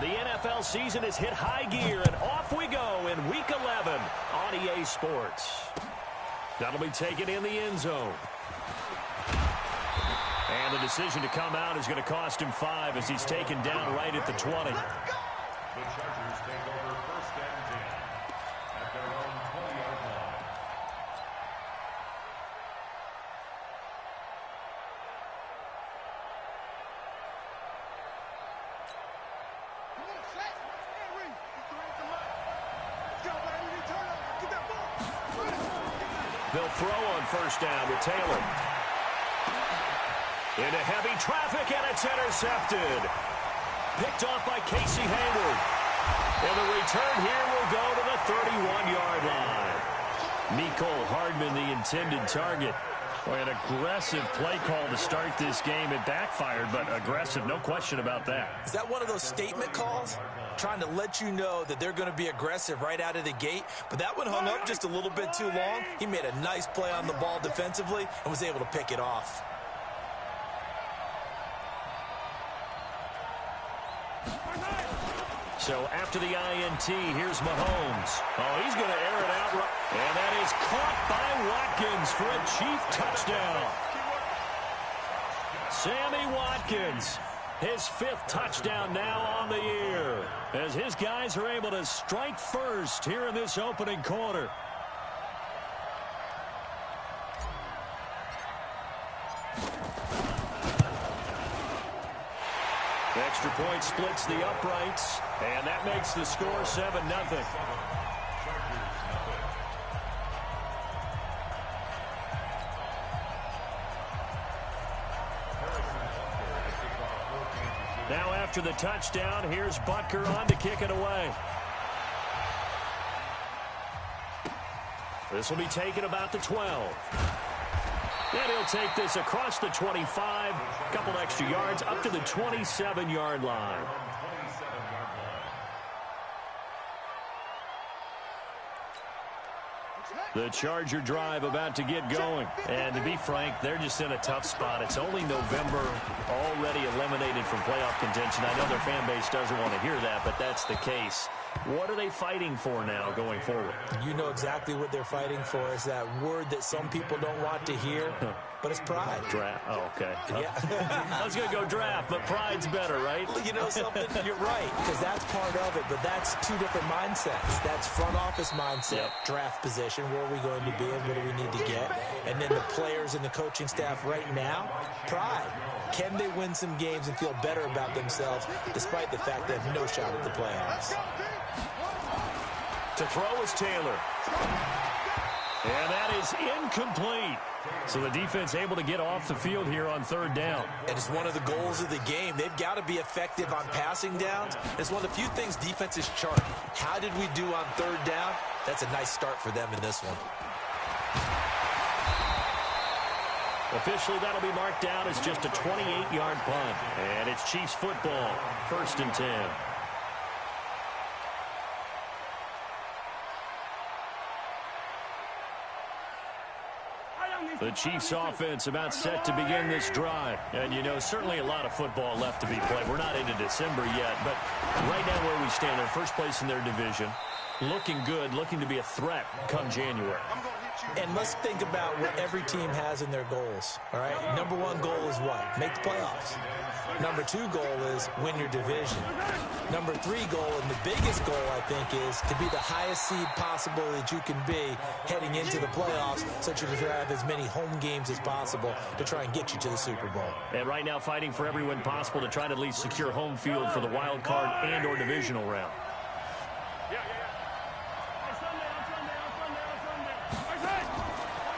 The NFL season has hit high gear, and off we go in Week 11 on EA Sports. That'll be taken in the end zone. And the decision to come out is going to cost him 5 as he's taken down right at the 20. The Chargers take over first and 10 at their own 20-yard line. They'll throw on first down with Taylor. Into heavy traffic, and it's intercepted. Picked off by Casey Hayward. And the return here will go to the 31-yard line. Mecole Hardman, the intended target. Boy, an aggressive play call to start this game. It backfired, but aggressive, no question about that. Is that one of those statement calls? Trying to let you know that they're going to be aggressive right out of the gate, but that one hung up just a little bit too long. He made a nice play on the ball defensively and was able to pick it off. So after the INT, here's Mahomes. Oh, he's going to air it out. And that is caught by Watkins for a Chief touchdown. Sammy Watkins, his 5th touchdown now on the year, as his guys are able to strike first here in this opening quarter. Extra point splits the uprights, and that makes the score 7-0. Now after the touchdown, here's Butker on to kick it away. This will be taken about the 12. And he'll take this across the 25, a couple extra yards, up to the 27-yard line. The Charger drive about to get going. And to be frank, they're just in a tough spot. It's only November, already eliminated from playoff contention. I know their fan base doesn't want to hear that, but that's the case. What are they fighting for now going forward? You know exactly what they're fighting for. Is that word that some people don't want to hear, but it's pride. Draft. Oh, okay. Yeah. I was going to go draft, but pride's better, right? Well, you know something? You're right, because that's part of it, but that's two different mindsets. That's front office mindset, draft position, where are we going to be and what do we need to get? And then the players and the coaching staff right now, pride. Can they win some games and feel better about themselves despite the fact they have no shot at the playoffs? To throw is Taylor. And that is incomplete. So the defense able to get off the field here on 3rd down. And it's one of the goals of the game. They've got to be effective on passing downs. It's one of the few things defenses chart. How did we do on 3rd down? That's a nice start for them in this one. Officially, that'll be marked down as just a 28-yard punt. And it's Chiefs football, 1st and 10. The Chiefs offense about set to begin this drive. And, you know, certainly a lot of football left to be played. We're not into December yet, but right now where we stand, they're first place in their division. Looking good, looking to be a threat come January. And let's think about what every team has in their goals, all right? Number 1 goal is what? Make the playoffs. Number 2 goal is win your division. Number 3 goal, and the biggest goal, I think, is to be the highest seed possible that you can be heading into the playoffs, so that you can have as many home games as possible to try and get you to the Super Bowl. And right now fighting for every win possible to try to at least secure home field for the wild card and or divisional round.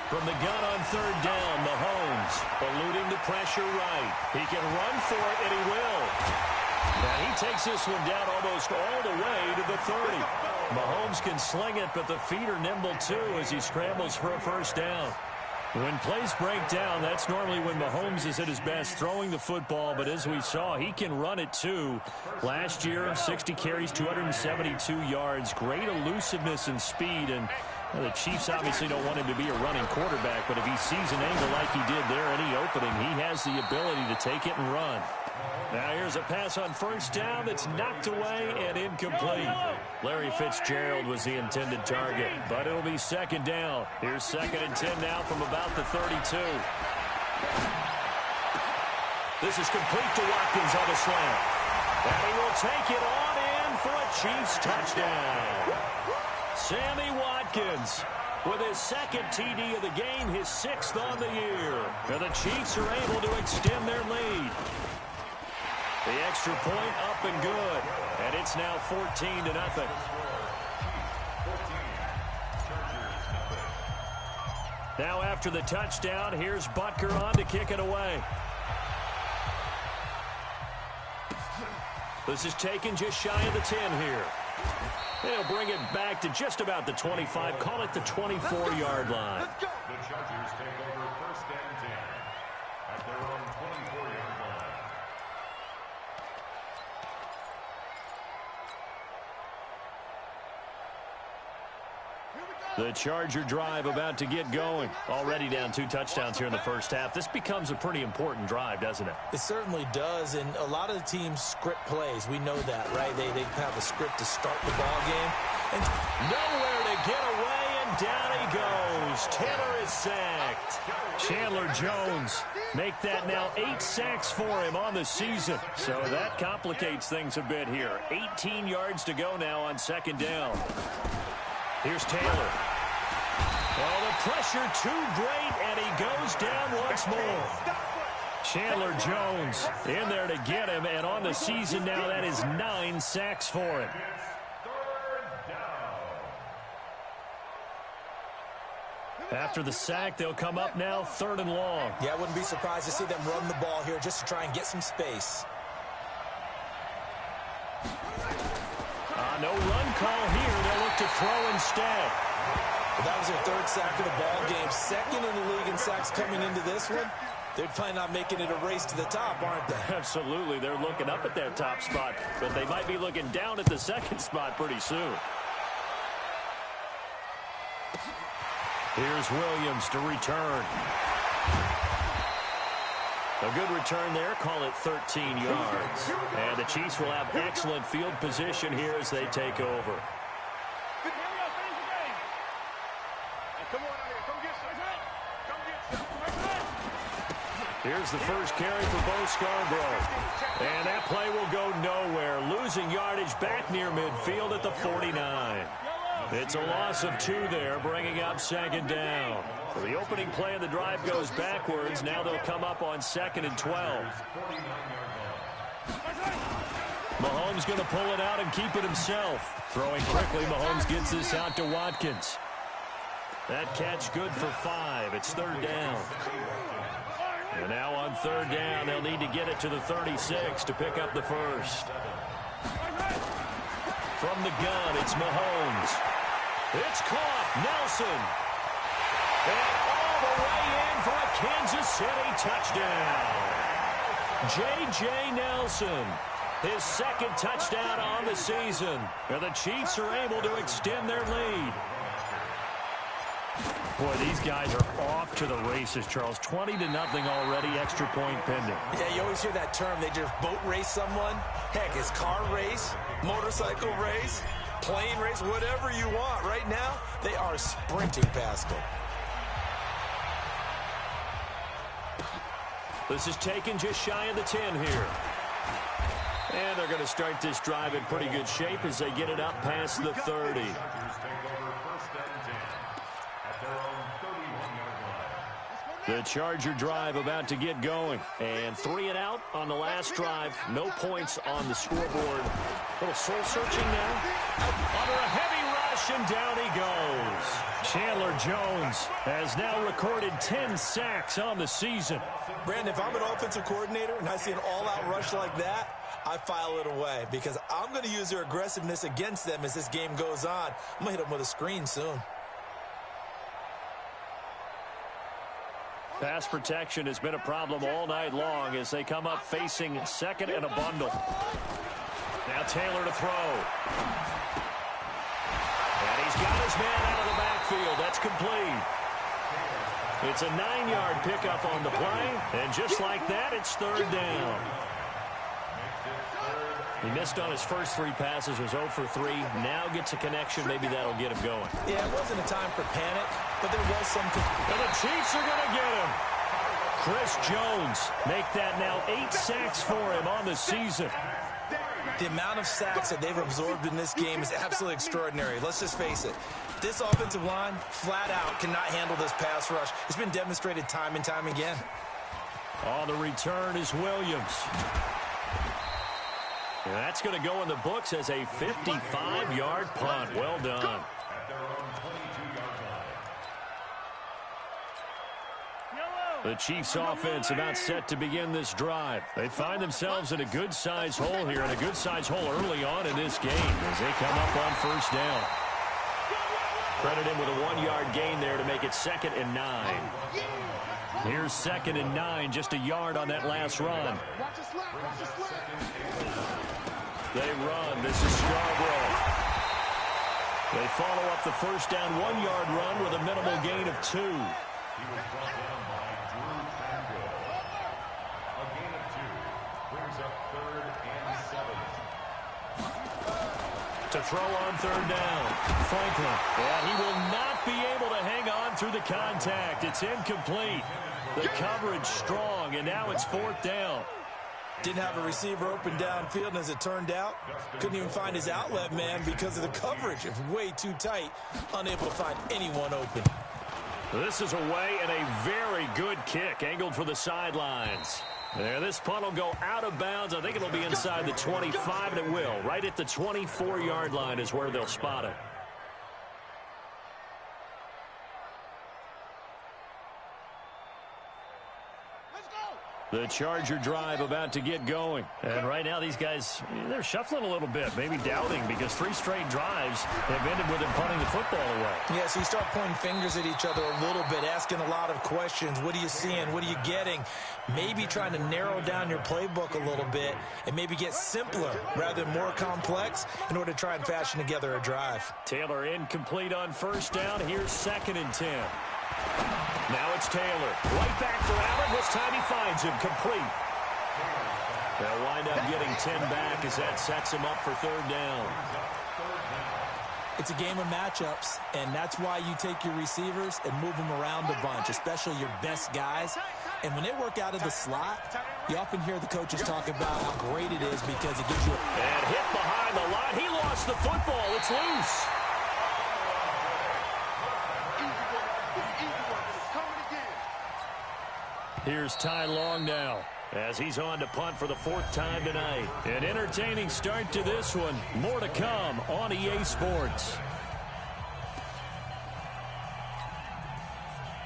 From the gun on 3rd down, Mahomes eluding the pressure right. He can run for it, and he will. And he takes this one down almost all the way to the 30. Mahomes can sling it, but the feet are nimble too as he scrambles for a 1st down. When plays break down, that's normally when Mahomes is at his best throwing the football, but as we saw, he can run it too. Last year, 60 carries, 272 yards, great elusiveness and speed, and Well, the Chiefs obviously don't want him to be a running quarterback, but if he sees an angle like he did there, any opening, he has the ability to take it and run. Now here's a pass on first down that's knocked away and incomplete. Larry Fitzgerald was the intended target, but it'll be second down. Here's 2nd and 10 now from about the 32. This is complete to Watkins on the slant. And he will take it on in for a Chiefs touchdown. Sammy Watkins with his 2nd TD of the game, his 6th on the year. And the Chiefs are able to extend their lead. The extra point up and good. And it's now 14-0. Now after the touchdown, here's Butker on to kick it away. This is taken just shy of the 10 here. They'll bring it back to just about the 25. Call it the 24-yard line. The Chargers take over 1st and 10 at their own 24-yard line. The Charger drive about to get going. Already down 2 touchdowns here in the first half. This becomes a pretty important drive, doesn't it? It certainly does, and a lot of the teams script plays. We know that, right? They have a script to start the ball game. And nowhere to get away, and down he goes. Taylor is sacked. Chandler Jones make that now 8 sacks for him on the season. So that complicates things a bit here. 18 yards to go now on 2nd down. Here's Taylor. Oh, the pressure too great, and he goes down once more. Chandler Jones in there to get him, and on the season now, that is 9 sacks for him. After the sack, they'll come up now 3rd and long. Yeah, I wouldn't be surprised to see them run the ball here just to try and get some space. No run call here. They'll look to throw instead. Well, that was their 3rd sack of the ball game. 2nd in the league in sacks coming into this one. They're planning on making it a race to the top, aren't they? Absolutely. They're looking up at their top spot, but they might be looking down at the 2nd spot pretty soon. Here's Williams to return. A good return there. Call it 13 yards. And the Chiefs will have excellent field position here as they take over. Here's the first carry for Bo Scarborough. And that play will go nowhere. Losing yardage back near midfield at the 49. It's a loss of 2 there, bringing up 2nd down. So the opening play of the drive goes backwards. Now they'll come up on 2nd and 12. Mahomes going to pull it out and keep it himself. Throwing quickly, Mahomes gets this out to Watkins. That catch good for 5. It's 3rd down. And now on 3rd down, they'll need to get it to the 36 to pick up the first. From the gun, it's Mahomes. It's caught. Nelson. And all the way in for a Kansas City touchdown. J.J. Nelson. His 2nd touchdown on the season. And the Chiefs are able to extend their lead. Boy, these guys are off to the races, Charles. 20-0 already, extra point pending. Yeah, you always hear that term. They just boat race someone. Heck, it's car race, motorcycle race, plane race, whatever you want. Right now, they are sprinting past them. This is taken just shy of the 10 here. And they're going to start this drive in pretty good shape as they get it up past the 30. The Charger drive about to get going. And 3 and out on the last drive. No points on the scoreboard. A little soul-searching now. Under a heavy rush, and down he goes. Chandler Jones has now recorded 10 sacks on the season. Brandon, if I'm an offensive coordinator and I see an all-out rush like that, I file it away because I'm going to use their aggressiveness against them as this game goes on. I'm going to hit them with a screen soon. Pass protection has been a problem all night long as they come up facing 2nd and a bundle. Now Taylor to throw. And he's got his man out of the backfield. That's complete. It's a 9-yard pickup on the play, and just like that, it's third down. He missed on his first 3 passes, was 0 for 3. Now gets a connection. Maybe that'll get him going. Yeah, it wasn't a time for panic, but there was some... And the Chiefs are going to get him. Chris Jones make that now 8 sacks for him on the season. The amount of sacks that they've absorbed in this game is absolutely extraordinary. Let's just face it. This offensive line, flat out, cannot handle this pass rush. It's been demonstrated time and time again. On the return is Williams. And that's going to go in the books as a 55-yard punt. Well done. The Chiefs offense about set to begin this drive. They find themselves in a good-sized hole here, and a good-sized hole early on in this game as they come up on first down. Credit him with a 1-yard gain there to make it 2nd and 9. Here's 2nd and 9, just a yard on that last run. They run. This is Scarborough. They follow up the first down 1-yard run with a minimal gain of 2. He was brought down by Drew Tranquil. A gain of 2 brings up 3rd and 7. To throw on third down, Franklin. And he will not be able to hang on through the contact. It's incomplete. The coverage strong, and now it's 4th down. Didn't have a receiver open downfield, and as it turned out, couldn't even find his outlet man because of the coverage. It was way too tight, unable to find anyone open. This is away and a very good kick, angled for the sidelines. There, this punt will go out of bounds. I think it'll be inside the 25, and it will. Right at the 24-yard line is where they'll spot it. The Charger drive about to get going. And right now these guys, they're shuffling a little bit, maybe doubting, because 3 straight drives have ended with them punting the football away. Yeah, so you start pointing fingers at each other a little bit, asking a lot of questions. What are you seeing? What are you getting? Maybe trying to narrow down your playbook a little bit and maybe get simpler rather than more complex in order to try and fashion together a drive. Taylor incomplete on first down. Here's 2nd and 10. Now it's Taylor. Right back for Allen. This time he finds him complete. They'll wind up getting 10 back as that sets him up for third down. It's a game of matchups, and that's why you take your receivers and move them around a bunch, especially your best guys. And when they work out of the slot, you often hear the coaches talk about how great it is because it gives you And hit behind the line. He lost the football. It's loose. Here's Ty Long now as he's on to punt for the 4th time tonight. An entertaining start to this one. More to come on EA Sports.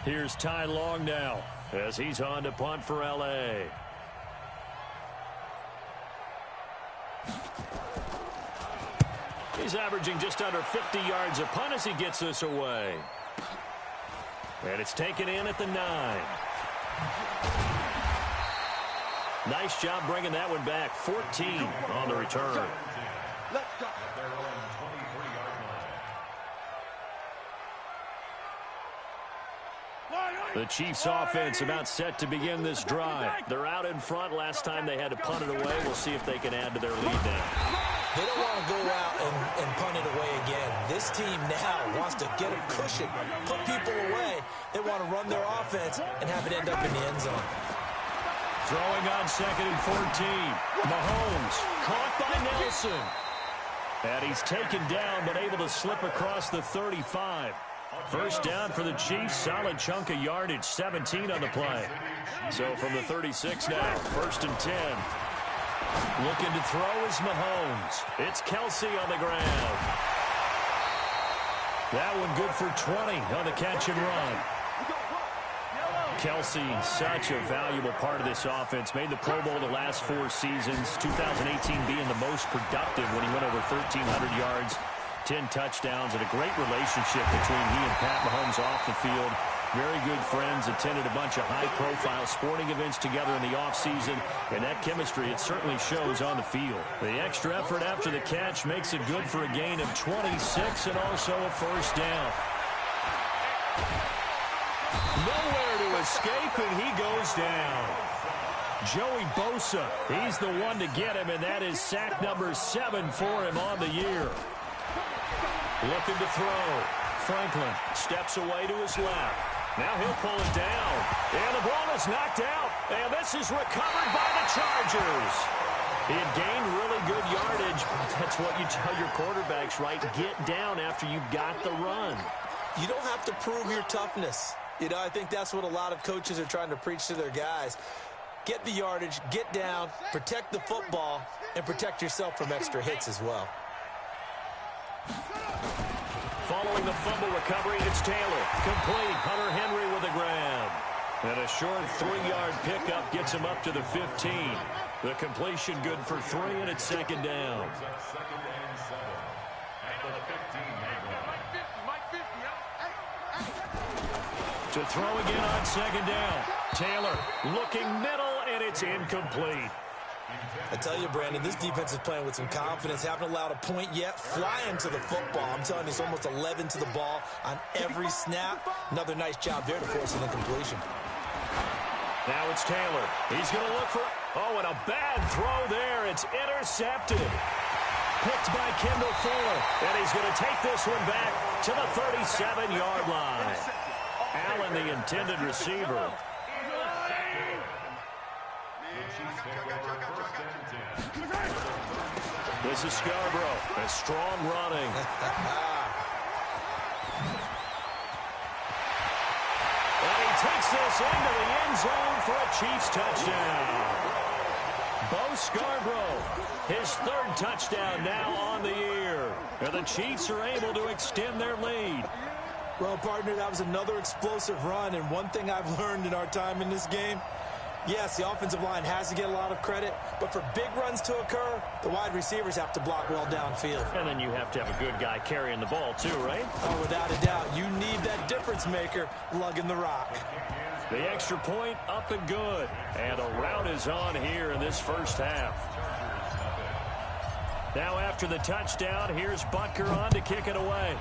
Here's Ty Long now as he's on to punt for L.A. He's averaging just under 50 yards a punt as he gets this away. And it's taken in at the 9. Nice job bringing that one back. 14 on the return. Let's go. At their own 23-yard line. The Chiefs offense about set to begin this drive. They're out in front. Last time they had to punt it away. We'll see if they can add to their lead now. They don't want to go out and punt it away again. This team now wants to get a cushion, put people away. They want to run their offense and have it end up in the end zone. Throwing on 2nd and 14. Mahomes caught by Nelson. And he's taken down but able to slip across the 35. First down for the Chiefs. Solid chunk of yardage. 17 on the play. So from the 36 now. 1st and 10. Looking to throw is Mahomes. It's Kelsey on the ground. That one good for 20 on the catch and run. Kelsey, such a valuable part of this offense. Made the Pro Bowl the last 4 seasons. 2018 being the most productive when he went over 1,300 yards, 10 touchdowns, and a great relationship between he and Pat Mahomes off the field. Very good friends, attended a bunch of high-profile sporting events together in the offseason, and that chemistry, it certainly shows on the field. The extra effort after the catch makes it good for a gain of 26 and also a first down. Nowhere to escape, and he goes down. Joey Bosa, he's the one to get him, and that is sack number 7 for him on the year. Looking to throw. Franklin steps away to his left. Now he'll pull it down. And the ball is knocked out. And this is recovered by the Chargers. He had gained really good yardage. That's what you tell your quarterbacks, right? Get down after you've got the run. You don't have to prove your toughness. You know, I think that's what a lot of coaches are trying to preach to their guys. Get the yardage, get down, protect the football, and protect yourself from extra hits as well. Following the fumble recovery, it's Taylor. Complete. Hunter Henry with a grab. And a short 3-yard pickup gets him up to the 15. The completion good for 3, and it's second down. To throw again on second down. Taylor looking middle, and it's incomplete. I tell you, Brandon, this defense is playing with some confidence. Haven't allowed a point yet. Flying to the football. I'm telling you, it's almost 11 to the ball on every snap. Another nice job there to force an incompletion. Now it's Taylor. He's going to look for... Oh, and a bad throw there. It's intercepted. Picked by Kendall Fuller. And he's going to take this one back to the 37-yard line. Allen, the intended receiver. This is Scarborough. A strong running. And he takes this into the end zone for a Chiefs touchdown. Bo Scarborough, his 3rd touchdown now on the year. And the Chiefs are able to extend their lead. Well, partner, that was another explosive run, and one thing I've learned in our time in this game, yes, the offensive line has to get a lot of credit, but for big runs to occur, the wide receivers have to block well downfield. And then you have to have a good guy carrying the ball too, right? Oh, without a doubt. You need that difference maker lugging the rock. The extra point up and good. And a rout is on here in this first half. Now after the touchdown, here's Butker on to kick it away.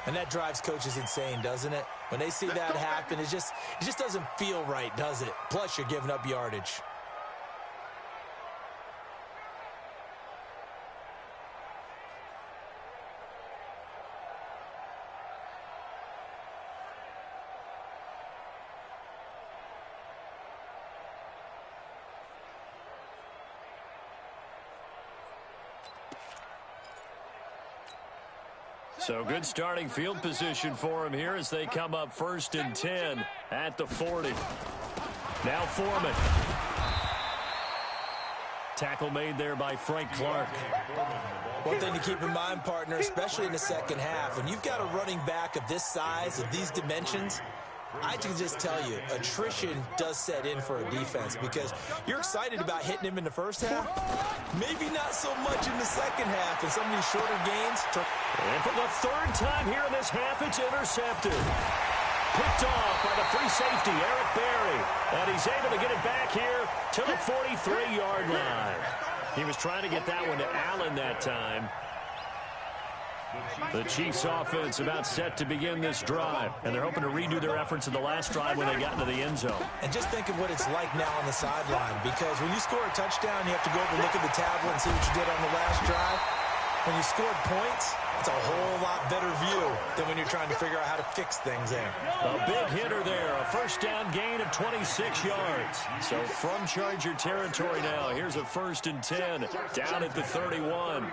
And that drives coaches insane, doesn't it? When they see that happen, it just doesn't feel right, does it? Plus, you're giving up yardage. So good starting field position for him here as they come up 1st and 10 at the 40. Now Foreman. Tackle made there by Frank Clark. One thing to keep in mind, partner, especially in the second half, when you've got a running back of this size, of these dimensions, I can just tell you, attrition does set in for a defense because you're excited about hitting him in the first half. Maybe not so much in the second half and some of these shorter gains. And for the 3rd time here in this half, it's intercepted. Picked off by the free safety, Eric Berry. And he's able to get it back here to the 43-yard line. He was trying to get that one to Allen that time. The Chiefs offense about set to begin this drive, and they're hoping to redo their efforts in the last drive when they got into the end zone. And just think of what it's like now on the sideline, because when you score a touchdown, you have to go over and look at the tablet and see what you did on the last drive. When you scored points, it's a whole lot better view than when you're trying to figure out how to fix things there. A big hitter there, a first down gain of 26 yards. So from Charger territory now, here's a 1st and 10 down at the 31.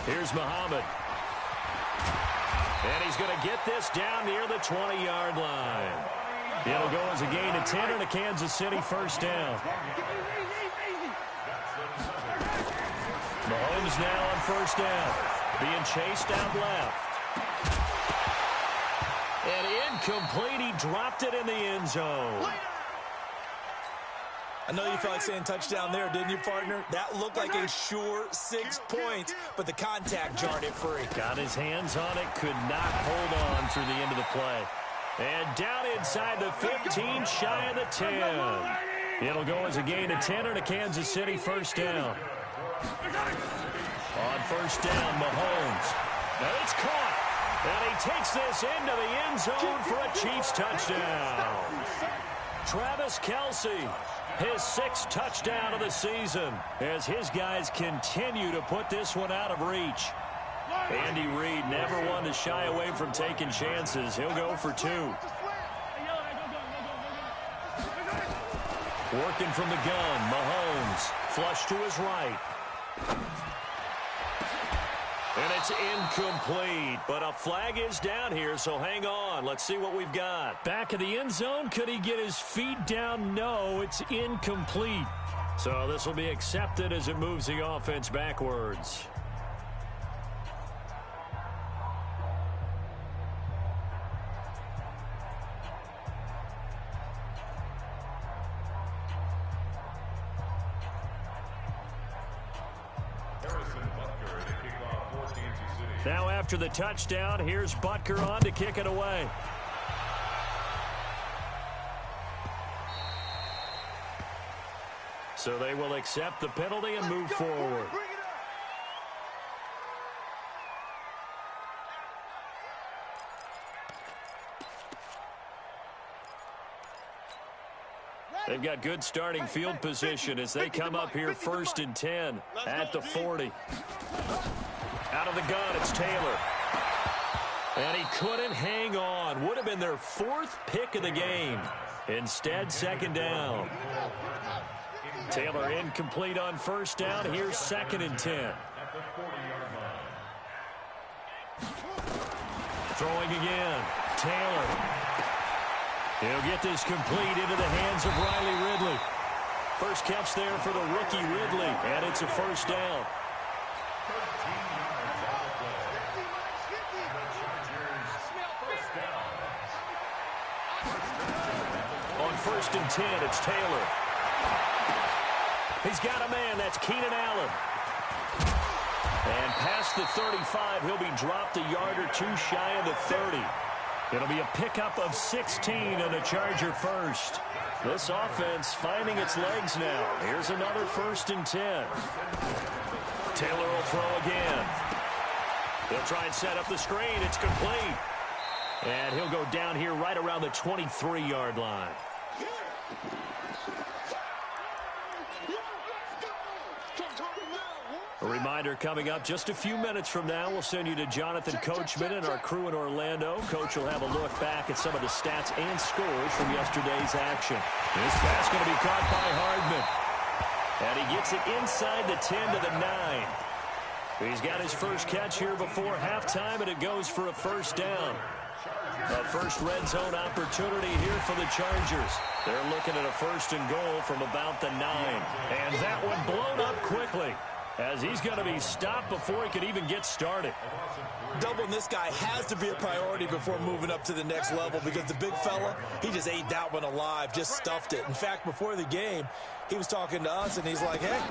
Here's Muhammad. And he's going to get this down near the 20-yard line. It'll go as a gain of 10 and a Kansas City first down. Mahomes now on first down. Being chased out left. And incomplete. He dropped it in the end zone. I know you felt like saying touchdown there, didn't you, partner? That looked like a sure 6 points, but the contact jarred it free. Got his hands on it, could not hold on through the end of the play. And down inside the 15, shy of the 10. It'll go as a gain of 10 and a Kansas City first down. On first down, Mahomes. And it's caught. And he takes this into the end zone for a Chiefs touchdown. Travis Kelce, his 6th touchdown of the season, as his guys continue to put this one out of reach. Andy Reid never one to shy away from taking chances. He'll go for 2. Working from the gun, Mahomes, flush to his right. And it's incomplete, but a flag is down here, so hang on. Let's see what we've got. Back of the end zone. Could he get his feet down? No, it's incomplete. So this will be accepted as it moves the offense backwards. Now after the touchdown, here's Butker on to kick it away. So they will accept the penalty and move forward. They've got good starting field position as they come up here 1st and 10 at the 40. Out of the gun, it's Taylor. And he couldn't hang on. Would have been their 4th pick of the game. Instead, 2nd down. Taylor incomplete on first down. Here's 2nd and 10. Throwing again. Taylor. He'll get this complete into the hands of Riley Ridley. First catch there for the rookie Ridley, and it's a first down. On 1st and 10, it's Taylor. He's got a man. That's Keenan Allen. And past the 35, he'll be dropped a yard or 2 shy of the 30. It'll be a pickup of 16 and a Charger first. This offense finding its legs now. Here's another 1st and 10. Taylor will throw again. He'll try and set up the screen. It's complete. And he'll go down here right around the 23-yard line. A reminder coming up just a few minutes from now. We'll send you to Jonathan Coachman and our crew in Orlando. Coach will have a look back at some of the stats and scores from yesterday's action. This pass going to be caught by Hardman. And he gets it inside the 10 to the 9. He's got his first catch here before halftime, and it goes for a first down. A first red zone opportunity here for the Chargers. They're looking at a 1st and goal from about the 9. And that one blown up quickly, as he's going to be stopped before he could even get started. Doubling this guy has to be a priority before moving up to the next level, because the big fella, he just ate that one alive, just stuffed it. In fact, before the game, he was talking to us, and he's like, hey,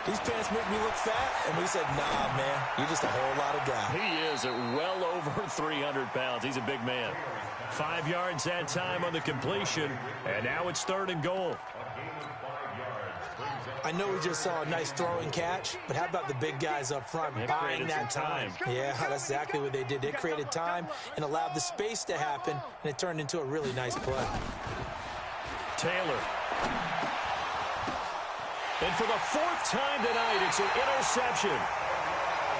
these pants make me look fat. And we said, nah, man, you're just a whole lot of guy. He is at well over 300 pounds. He's a big man. 5 yards that time on the completion, and now it's 3rd and goal. I know we just saw a nice throwing catch, but how about the big guys up front buying that time? Yeah, that's exactly what they did. They created time and allowed the space to happen, and it turned into a really nice play. Taylor. And for the 4th time tonight, it's an interception.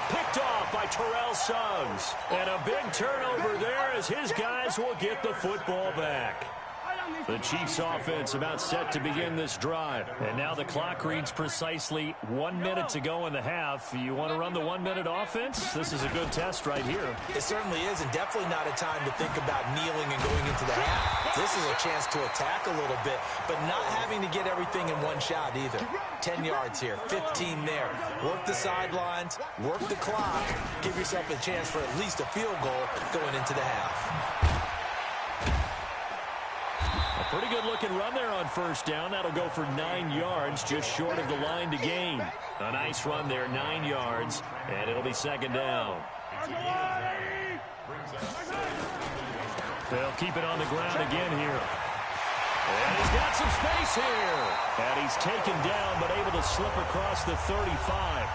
Picked off by Terrell Suggs. And a big turnover there as his guys will get the football back. The Chiefs offense about set to begin this drive. And now the clock reads precisely 1 minute to go in the half. You want to run the 1 minute offense? This is a good test right here. It certainly is, and definitely not a time to think about kneeling and going into the half. This is a chance to attack a little bit, but not having to get everything in one shot either. 10 yards here, 15 there. Work the sidelines, work the clock. Give yourself a chance for at least a field goal going into the half. A pretty good-looking run there on first down. That'll go for 9 yards, just short of the line to gain. A nice run there, 9 yards, and it'll be second down. They'll keep it on the ground again here. And he's got some space here. And he's taken down, but able to slip across the 35.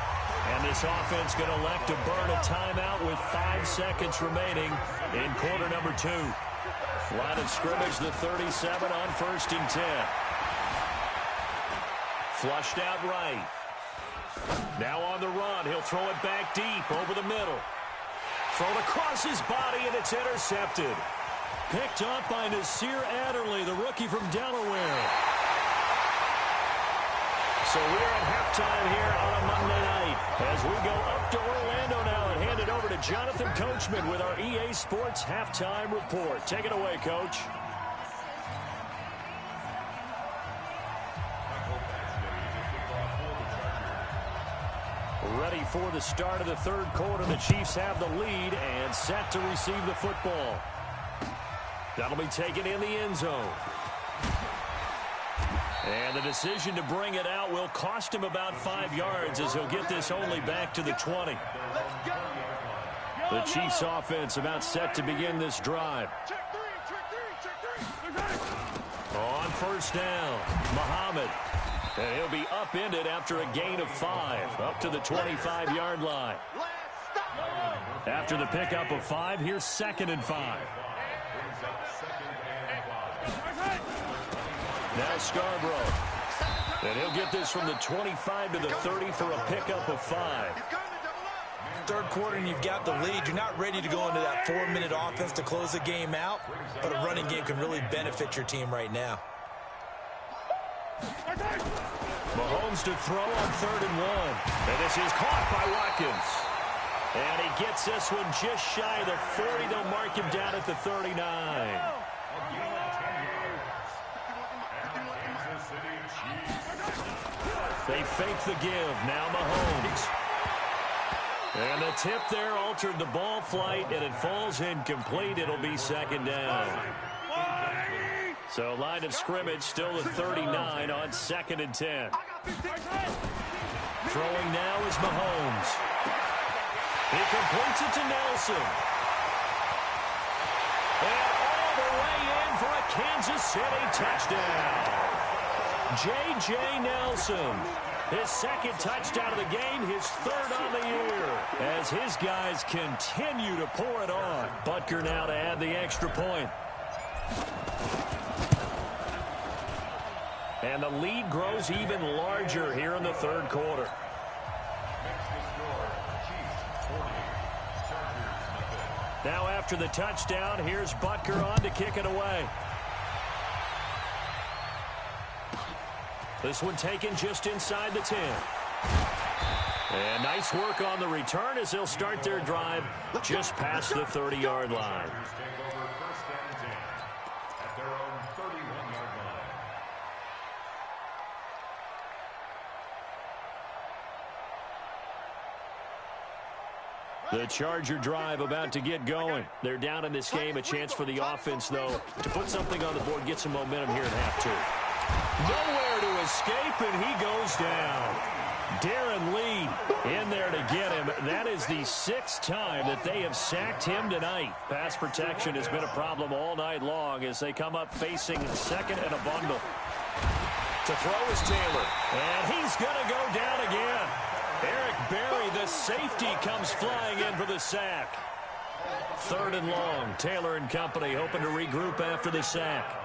And this offense going to elect to burn a timeout with 5 seconds remaining in quarter number 2. Line of scrimmage, the 37 on 1st and 10. Flushed out right. Now on the run. He'll throw it back deep over the middle. Thrown across his body, and it's intercepted. Picked up by Nasir Adderley, the rookie from Delaware. So we're at halftime here on a Monday night as we go up to Orlando now and hand it over to Jonathan Coachman with our EA Sports Halftime Report. Take it away, Coach. Ready for the start of the third quarter. The Chiefs have the lead and set to receive the football. That'll be taken in the end zone. And the decision to bring it out will cost him about 5 yards as he'll get this only back to the 20. The Chiefs offense about set to begin this drive. On first down, Muhammad. And he'll be upended after a gain of 5, up to the 25-yard line. After the pickup of 5, here's 2nd and 5. Now Scarborough. And he'll get this from the 25 to the 30 for a pickup of 5. Third quarter and you've got the lead. You're not ready to go into that 4-minute offense to close the game out, but a running game can really benefit your team right now. Mahomes to throw on 3rd and 1. And this is caught by Watkins. And he gets this one just shy of the 40. They'll mark him down at the 39. They fake the give. Now Mahomes. And the tip there altered the ball flight, and it falls incomplete. It'll be 2nd down. So line of scrimmage still the 39 on 2nd and 10. Throwing now is Mahomes. He completes it to Nelson. And all the way in for a Kansas City touchdown. J.J. Nelson. His 2nd touchdown of the game, his 3rd on the year. As his guys continue to pour it on. Butker now to add the extra point. And the lead grows even larger here in the third quarter. Now after the touchdown, here's Butker on to kick it away. This one taken just inside the 10. And nice work on the return as they'll start their drive just past the 30-yard line. The Charger drive about to get going. They're down in this game. A chance for the offense, though, to put something on the board, get some momentum here in half 2. Nowhere to escape, and he goes down. Darren Lee in there to get him. That is the 6th time that they have sacked him tonight. Pass protection has been a problem all night long as they come up facing 2nd and a bundle. To throw is Taylor, and he's going to go down again. Eric Berry, the safety, comes flying in for the sack. 3rd and long. Taylor and company hoping to regroup after the sack.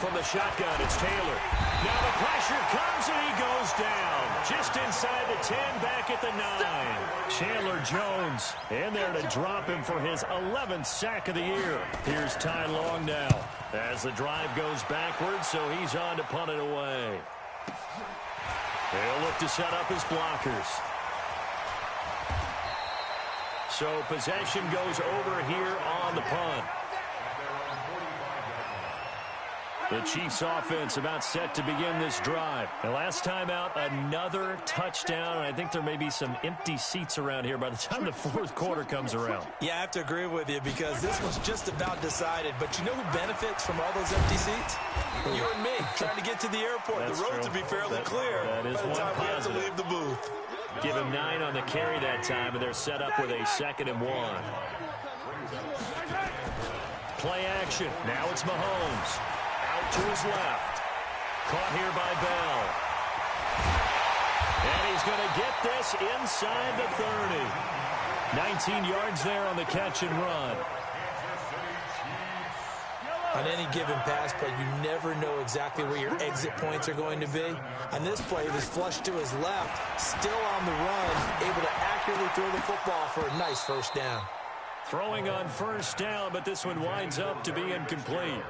From the shotgun, it's Taylor. Now the pressure comes, and he goes down. Just inside the 10, back at the 9. Chandler Jones in there to drop him for his 11th sack of the year. Here's Ty Long now as the drive goes backwards, so he's on to punt it away. They'll look to set up his blockers. So possession goes over here on the punt. The Chiefs offense about set to begin this drive. And last time out, another touchdown. I think there may be some empty seats around here by the time the fourth quarter comes around. Yeah, I have to agree with you because this one's just about decided. But you know who benefits from all those empty seats? You and me, trying to get to the airport. That's the roads true. will be fairly clear that is by the one time we have to positive. leave the booth. Give him 9 on the carry that time, and they're set up with a 2nd and 1. Play action. Now it's Mahomes. Out to his left. Caught here by Bell. And he's going to get this inside the 30. 19 yards there on the catch and run. On any given pass play, you never know exactly where your exit points are going to be. On this play, it was flushed to his left, still on the run, able to accurately throw the football for a nice first down. Throwing on first down, but this one winds up to be incomplete.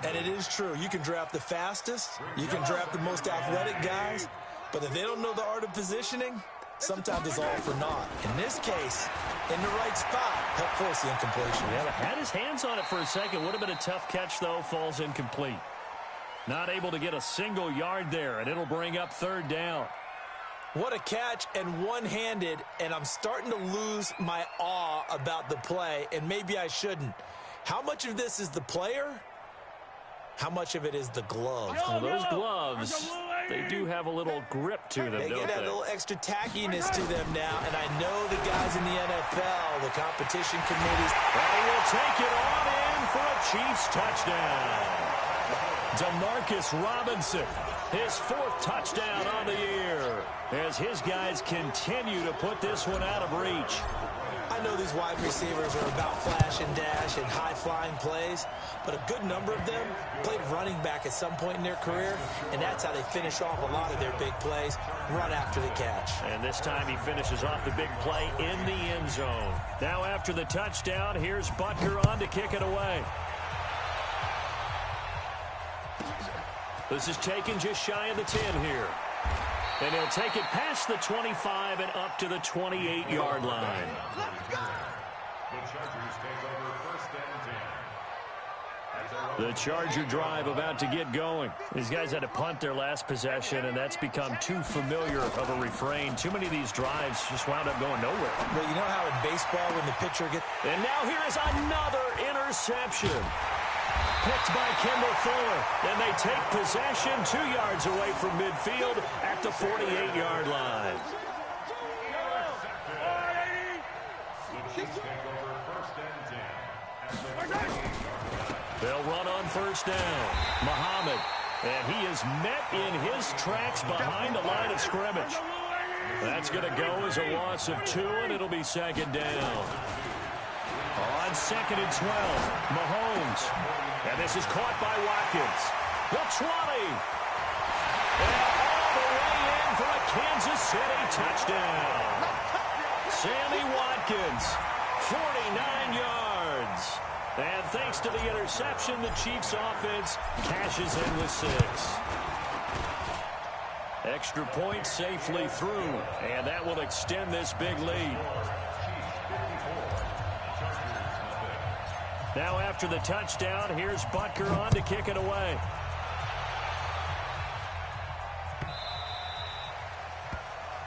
And it is true. You can draft the fastest, you can draft the most athletic guys, but if they don't know the art of positioning, sometimes it's all for naught. In this case, in the right spot, helped force the incompletion. Yeah, had his hands on it for a second. Would have been a tough catch, though. Falls incomplete. Not able to get a single yard there, and it'll bring up 3rd down. What a catch, and one-handed, and I'm starting to lose my awe about the play, and maybe I shouldn't. How much of this is the player? How much of it is the glove? Well, those gloves, they do have a little grip to them, They don't get that they? little extra tackiness to them now, and I know the guys in the NFL, the competition committees. And he will take it on in for a Chiefs touchdown. Demarcus Robinson, his 4th touchdown on the year, as his guys continue to put this one out of reach. I know these wide receivers are about flash and dash and high-flying plays, but a good number of them played running back at some point in their career, and that's how they finish off a lot of their big plays, run after the catch. And this time he finishes off the big play in the end zone. Now after the touchdown, here's Butker on to kick it away. This is taken just shy of the 10 here. And he'll take it past the 25 and up to the 28-yard line. The Chargers take over 1st and 10. The Charger drive about to get going. These guys had to punt their last possession, and that's become too familiar of a refrain. Too many of these drives just wound up going nowhere. But you know how in baseball when the pitcher gets... And now here is another interception. Picked by Kendall Fuller. And they take possession 2 yards away from midfield at the 48-yard line. The Chiefs take over 1st and 10. They'll run on first down. Muhammad. And he is met in his tracks behind the line of scrimmage. That's going to go as a loss of 2, and it'll be 2nd down. On 2nd and 12, Mahomes. And this is caught by Watkins. The 20. And all the way in for a Kansas City touchdown. Sammy Watkins, 49 yards. And thanks to the interception, the Chiefs offense cashes in with 6. Extra point safely through, and that will extend this big lead. Now after the touchdown, here's Butker on to kick it away.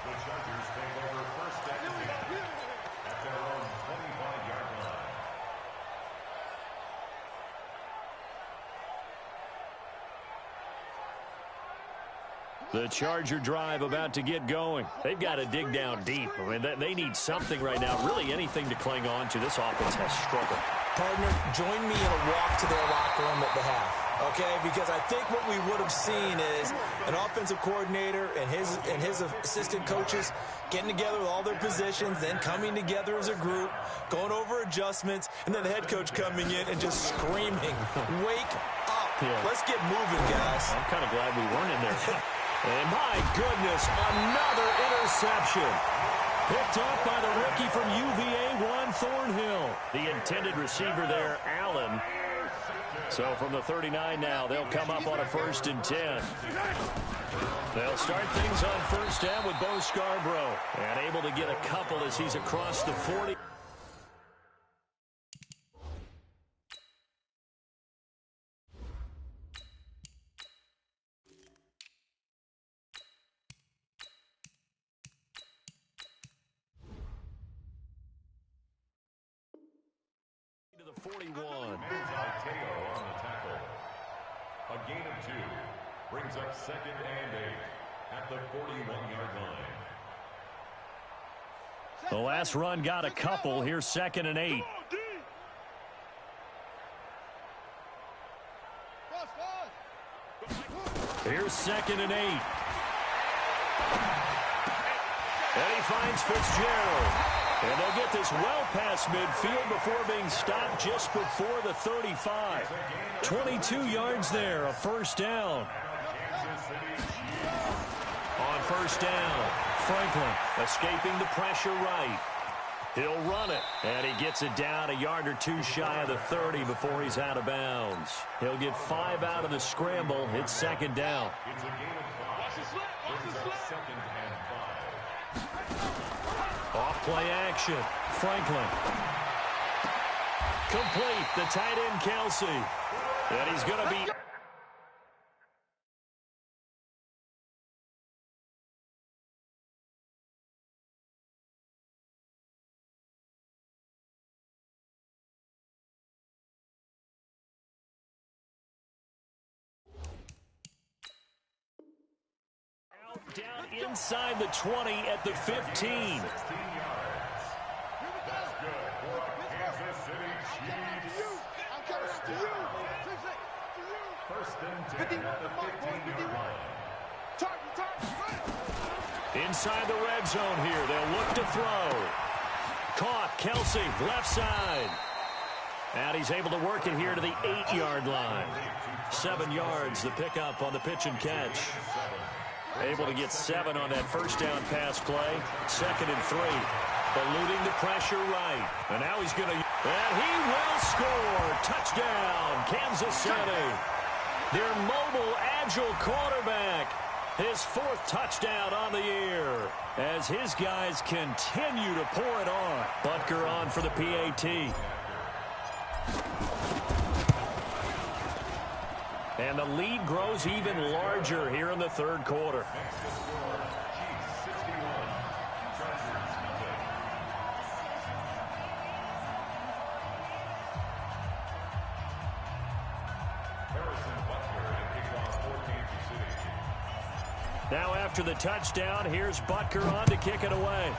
The Chargers take over 1st and 10 at their own 25-yard line. The Charger drive about to get going. They've got to dig down deep. I mean, they need something right now, really anything to cling on to. This offense has struggled. Partner, join me in a walk to their locker room at the half, okay? Because I think what we would have seen is an offensive coordinator and his assistant coaches getting together with all their positions, then coming together as a group, going over adjustments, and then the head coach coming in and just screaming, wake up. Yeah. Let's get moving, guys. I'm kind of glad we weren't in there. And my goodness, another interception. Picked up by the rookie from UVA, Juan Thornhill. The intended receiver there, Allen. So from the 39 now, they'll come up on a 1st and 10. They'll start things on first down with Bo Scarborough. And able to get a couple as he's across the 40. brings up 2nd and 8 at the 41-yard line. The last run got a couple. Here's 2nd and 8. Here's 2nd and 8. And he finds Fitzgerald. And they'll get this well past midfield before being stopped just before the 35. 22 yards there, a first down. On first down, Franklin escaping the pressure right. He'll run it, and he gets it down a yard or two shy of the 30 before he's out of bounds. He'll get 5 out of the scramble. It's 2nd down. It's a gain of 5. Brings up 2nd and 5. Off play action. Franklin. Complete. The tight end, Kelsey. And he's going to be... Down inside the 20 at the 15. 16 yards. That's good for Kansas City Chiefs. First and 10 at the 15-yard line. Inside the red zone here. They'll look to throw. Caught. Kelsey, left side. And he's able to work it here to the 8-yard line. 7 yards, the pickup on the pitch and catch. Able to get 7 on that first down pass play. 2nd and 3. Eluding the pressure right. And now he's going to... And he will score. Touchdown, Kansas City. Their mobile, agile quarterback. His 4th touchdown on the year. As his guys continue to pour it on. Butker on for the PAT. And the lead grows even larger here in the 3rd quarter. Now after the touchdown, here's Butker on to kick it away.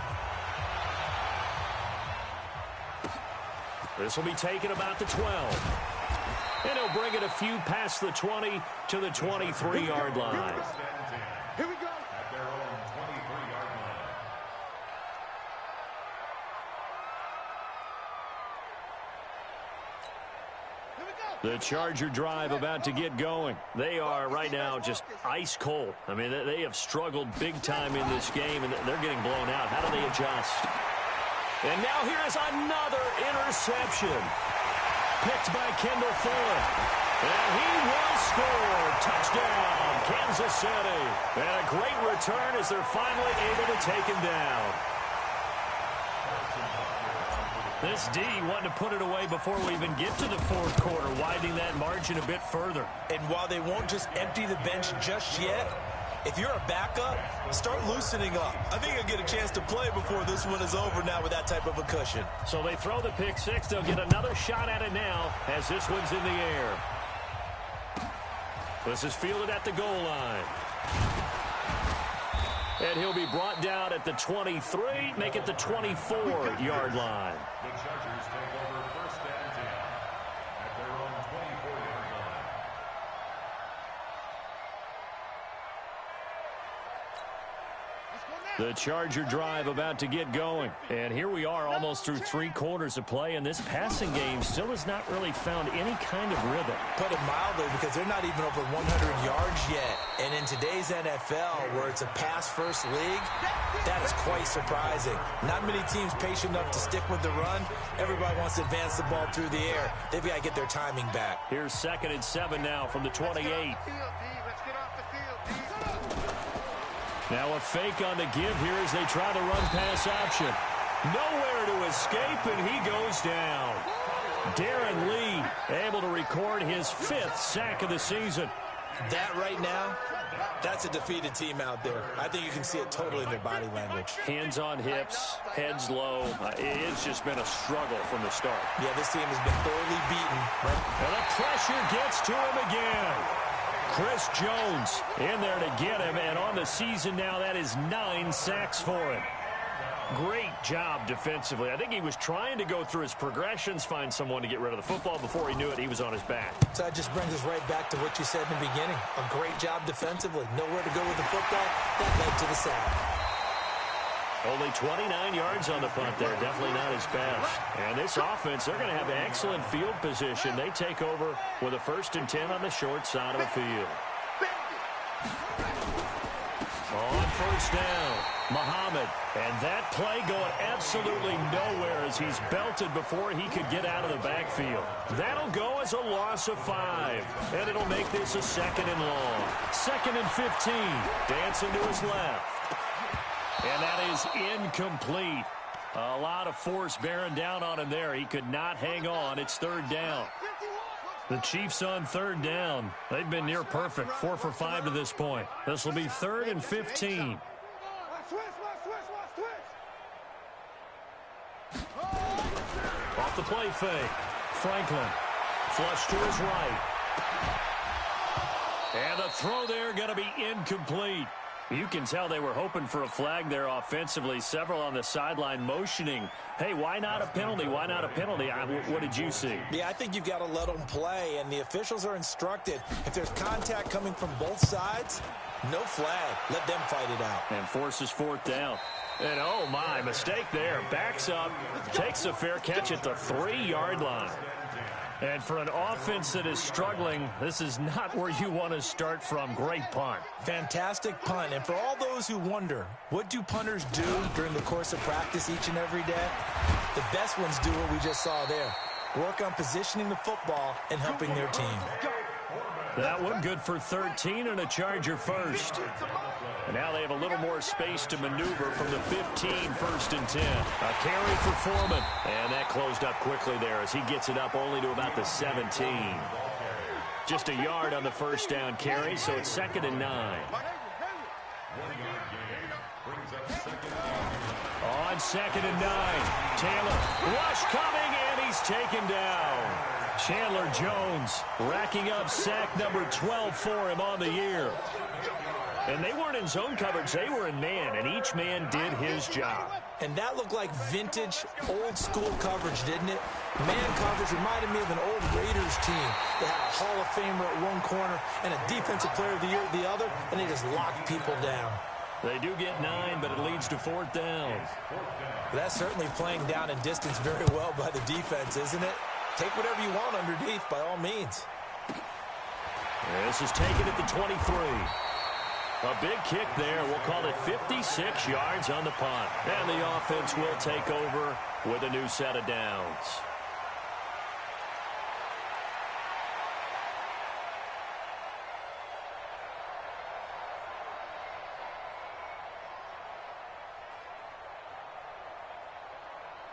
This will be taken about the 12. And he'll bring it a few past the 20 to the 23-yard line. Here we go. At their own 23-yard line. The Charger drive about to get going. They are right now just ice cold. I mean, they have struggled big time in this game, and they're getting blown out. How do they adjust? And now here is another interception. Picked by Kendall Fuller. And he will score. Touchdown, Kansas City. And a great return as they're finally able to take him down. This D wanting to put it away before we even get to the 4th quarter, widening that margin a bit further. And while they won't just empty the bench just yet, if you're a backup, start loosening up. I think you'll get a chance to play before this one is over now with that type of a cushion. So they throw the pick 6. They'll get another shot at it now as this one's in the air. This is fielded at the goal line. And he'll be brought down at the 23, make it the 24-yard line. The Chargers take over first and 10 at their own 24-yard line. The Charger drive about to get going. And here we are almost through 3 quarters of play, and this passing game still has not really found any kind of rhythm. Put it mildly, because they're not even over 100 yards yet. And in today's NFL, where it's a pass-first league, that is quite surprising. Not many teams patient enough to stick with the run. Everybody wants to advance the ball through the air. They've got to get their timing back. Here's 2nd and 7 now from the 28. Now a fake on the give here as they try the run-pass option. Nowhere to escape, and he goes down. Darren Lee able to record his 5th sack of the season. That right now, that's a defeated team out there. I think you can see it totally in their body language. Hands on hips, heads low. It's just been a struggle from the start. Yeah, this team has been thoroughly beaten. And the pressure gets to him again. Chris Jones in there to get him, and on the season now, that is 9 sacks for him. Great job defensively. I think he was trying to go through his progressions, find someone to get rid of the football. Before he knew it, he was on his back. So that just brings us right back to what you said in the beginning. A great job defensively. Nowhere to go with the football. That led to the sack. Only 29 yards on the punt there. Definitely not his best. And this offense, they're going to have excellent field position. They take over with a 1st and 10 on the short side of the field. On 1st down, Muhammad. And that play going absolutely nowhere as he's belted before he could get out of the backfield. That'll go as a loss of 5. And it'll make this a 2nd and long. 2nd and 15. Dancing to his left. And that is incomplete. A lot of force bearing down on him there. He could not hang on. It's 3rd down. The Chiefs on 3rd down. They've been near perfect. 4 for 5 to this point. This will be 3rd and 15. Off the play fake. Franklin. Flush to his right. And the throw there going to be incomplete. You can tell they were hoping for a flag there offensively. Several on the sideline motioning, hey, why not a penalty? Why not a penalty? What did you see? Yeah, I think you've got to let them play, and the officials are instructed. If there's contact coming from both sides, no flag. Let them fight it out. And forces 4th down. And, oh, my, mistake there. Backs up, takes a fair catch at the 3-yard line. And for an offense that is struggling, this is not where you want to start from. Great punt. Fantastic punt. And for all those who wonder, what do punters do during the course of practice each and every day? The best ones do what we just saw there. Work on positioning the football and helping their team. That one good for 13 and a Charger 1st. And now they have a little more space to maneuver from the 15, 1st and 10. A carry for Foreman. And that closed up quickly there as he gets it up only to about the 17. Just a yard on the 1st down carry, so it's 2nd and 9. On 2nd and 9, Taylor. Rush coming, and he's taken down. Chandler Jones racking up sack number 12 for him on the year. And they weren't in zone coverage. They were in man, and each man did his job. And that looked like vintage, old-school coverage, didn't it? Man coverage reminded me of an old Raiders team. They had a Hall of Famer at one corner and a Defensive Player of the Year at the other, and they just locked people down. They do get 9, but it leads to 4th down. That's certainly playing down and distance very well by the defense, isn't it? Take whatever you want underneath, by all means. This is taken at the 23. A big kick there. We'll call it 56 yards on the punt. And the offense will take over with a new set of downs.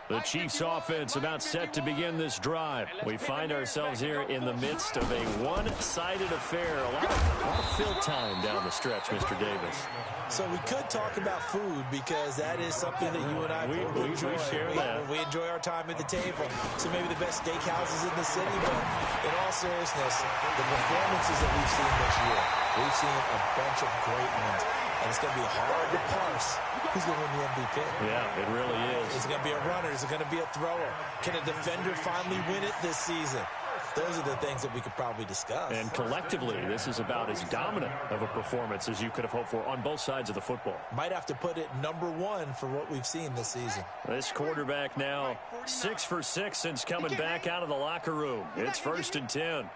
The Chiefs offense about set to begin this drive. We find ourselves here in the midst of a one-sided affair. A lot of fill time down the stretch, Mr. Davis. So we could talk about food because that is something that you and I enjoy. We share that. We enjoy our time at the table. So maybe the best steakhouses in the city, but in all seriousness, the performances that we've seen this year, we've seen a bunch of great ones. And it's going to be hard to parse who's going to win the MVP. Yeah, it really is. Is it going to be a runner? Is it going to be a thrower? Can a defender finally win it this season? Those are the things that we could probably discuss. And collectively, this is about as dominant of a performance as you could have hoped for on both sides of the football. Might have to put it #1 for what we've seen this season. This quarterback now 6 for 6 since coming back out of the locker room. It's 1st and 10.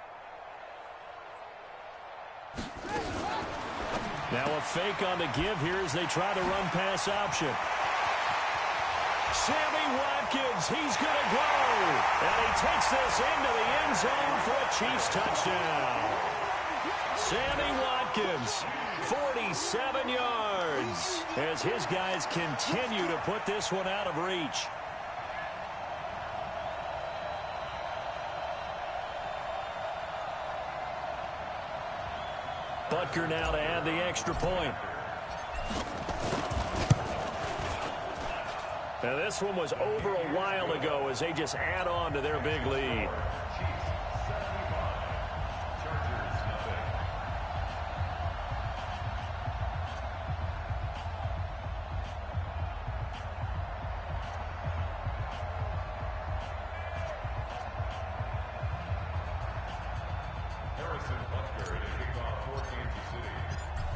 Now a fake on the give here as they try to run pass option. Sammy Watkins, he's going to go. And he takes this into the end zone for a Chiefs touchdown. Sammy Watkins, 47 yards, as his guys continue to put this one out of reach. Butker now to add the extra point. Now this one was over a while ago as they just add on to their big lead.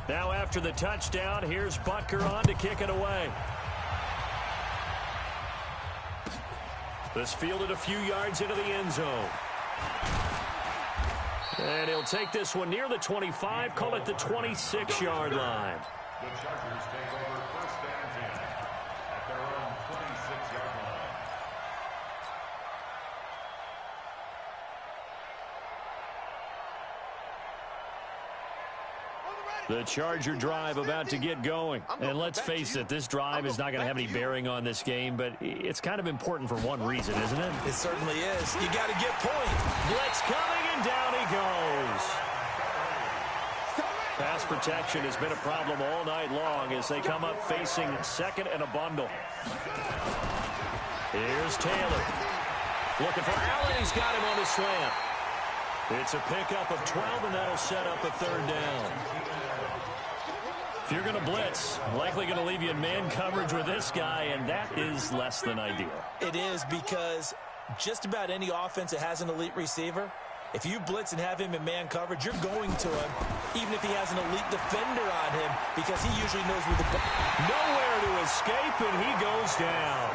Now after the touchdown, here's Butker on to kick it away. This fielded a few yards into the end zone. And he'll take this one near the 25, call it the 26-yard line. The Chargers take over first and 10 at their own 26-yard line. The Charger drive about to get going. And let's face it, this drive is not going to have any bearing on this game, but it's kind of important for one reason, isn't it? It certainly is. You got to get point. Blitz coming, and down he goes. Pass protection has been a problem all night long as they come up facing second and a bundle. Here's Taylor. Looking for Allen. He's got him on the slant. It's a pickup of 12, and that'll set up a third down. If you're going to blitz, likely going to leave you in man coverage with this guy, and that is less than ideal. It is, because just about any offense that has an elite receiver, if you blitz and have him in man coverage, you're going to him, even if he has an elite defender on him, because he usually knows where the ball. Nowhere to escape, and he goes down.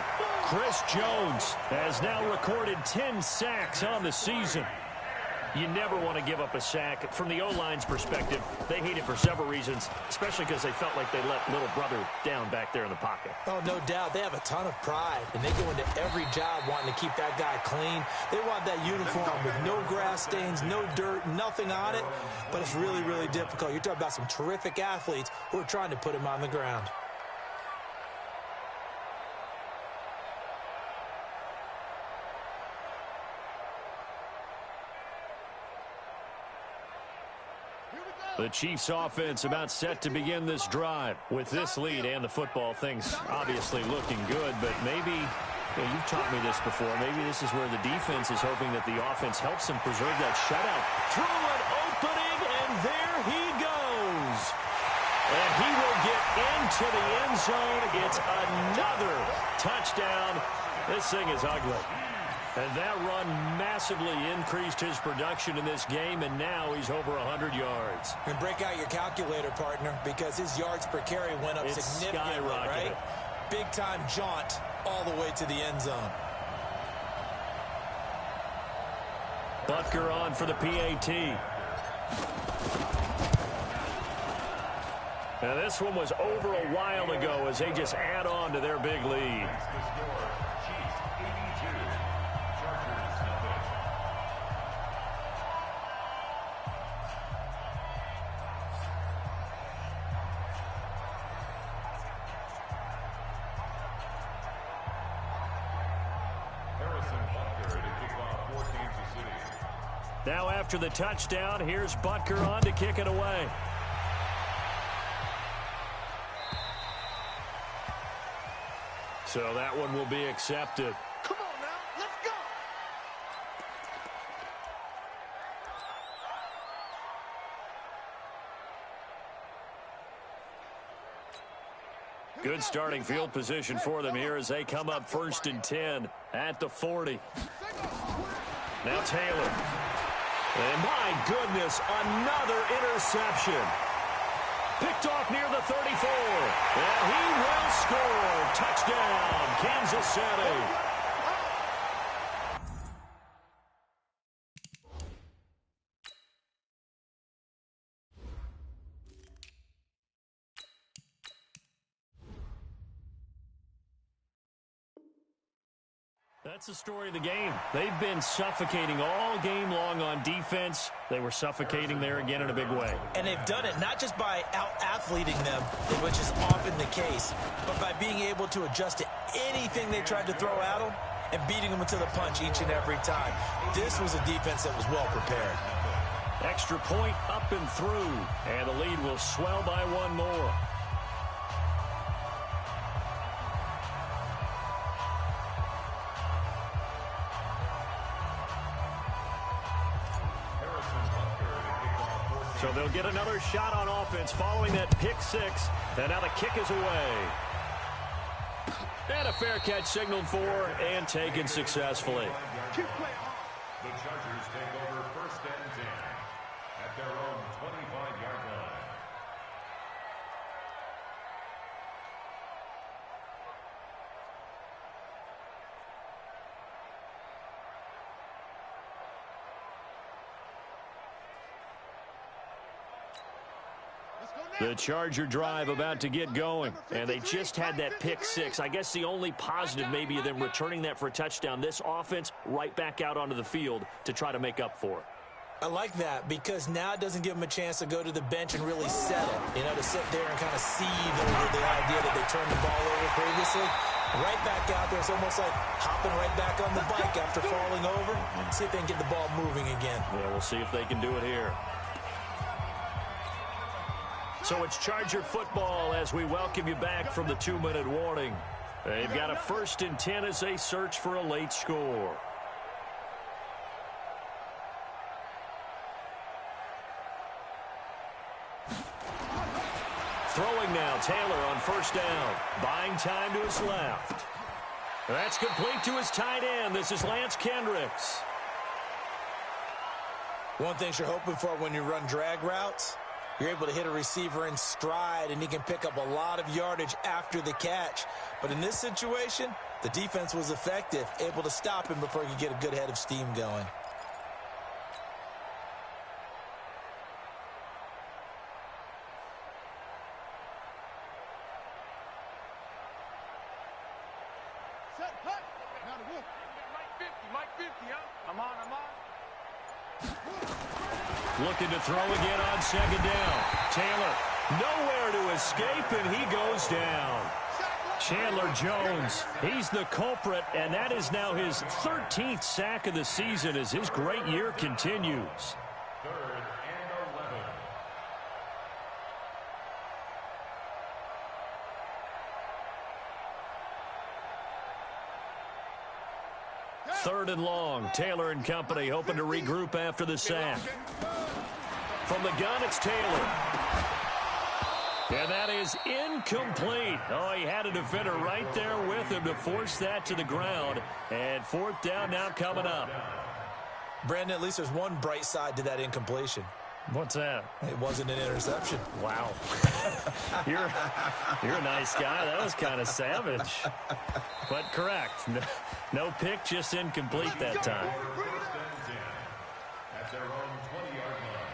Chris Jones has now recorded 10 sacks on the season. You never want to give up a sack. From the O-line's perspective, they hate it for several reasons, especially because they felt like they let little brother down back there in the pocket. Oh, no doubt. They have a ton of pride, and they go into every job wanting to keep that guy clean. They want that uniform with no grass stains, no dirt, nothing on it, but it's really, really difficult. You're talking about some terrific athletes who are trying to put him on the ground. The Chiefs offense about set to begin this drive. With this lead and the football, things obviously looking good, but maybe, you've taught me this before, maybe this is where the defense is hoping that the offense helps them preserve that shutout. Through an opening, and there he goes. And he will get into the end zone. It's another touchdown. This thing is ugly. And that run massively increased his production in this game, and now he's over 100 yards. And break out your calculator, partner, because his yards per carry went up significantly, right? Big-time jaunt all the way to the end zone. Butker on for the PAT. Now this one was over a while ago as they just add on to their big lead. Now after the touchdown, here's Butker on to kick it away. So that one will be accepted. Come on now, let's go. Good starting field position for them here as they come up 1st and 10 at the 40. Now Taylor. And my goodness, another interception. Picked off near the 34. And he will score. Touchdown, Kansas City. That's the story of the game. They've been suffocating all game long on defense. They were suffocating there again in a big way. And they've done it not just by out-athleting them, which is often the case, but by being able to adjust to anything they tried to throw at them and beating them to the punch each and every time. This was a defense that was well prepared. Extra point up and through, and the lead will swell by one more. So they'll get another shot on offense following that pick six. And now the kick is away. And a fair catch signaled for and taken successfully. The Chargers take over 1st and 10 The Charger drive about to get going, and they just had that pick six. I guess the only positive maybe of them returning that for a touchdown. This offense right back out onto the field to try to make up for it. I like that because now it doesn't give them a chance to go to the bench and really settle, to sit there and kind of seethe over the idea that they turned the ball over previously. Right back out there. It's almost like hopping right back on the bike after falling over. See if they can get the ball moving again. Yeah, we'll see if they can do it here. So it's Charger football as we welcome you back from the 2-minute warning. They've got a 1st and 10 as they search for a late score. Throwing now, Taylor on 1st down. Buying time to his left. That's complete to his tight end. This is Lance Kendricks. One thing you're hoping for when you run drag routes, you're able to hit a receiver in stride, and he can pick up a lot of yardage after the catch. But in this situation, the defense was effective, able to stop him before he could get a good head of steam going. Looking to throw again on 2nd down. Taylor nowhere to escape, and he goes down. Chandler Jones, he's the culprit, and that is now his 13th sack of the season as his great year continues. 3rd and 11. 3rd and long. Taylor and company hoping to regroup after the sack. From the gun, it's Taylor. And that is incomplete. Oh, he had a defender right there with him to force that to the ground. And 4th down now coming up. Brandon, at least there's one bright side to that incompletion. What's that? It wasn't an interception. Wow. You're a nice guy. That was kind of savage. But correct. No pick, just incomplete that time. 1st and 10 at their own 20-yard line.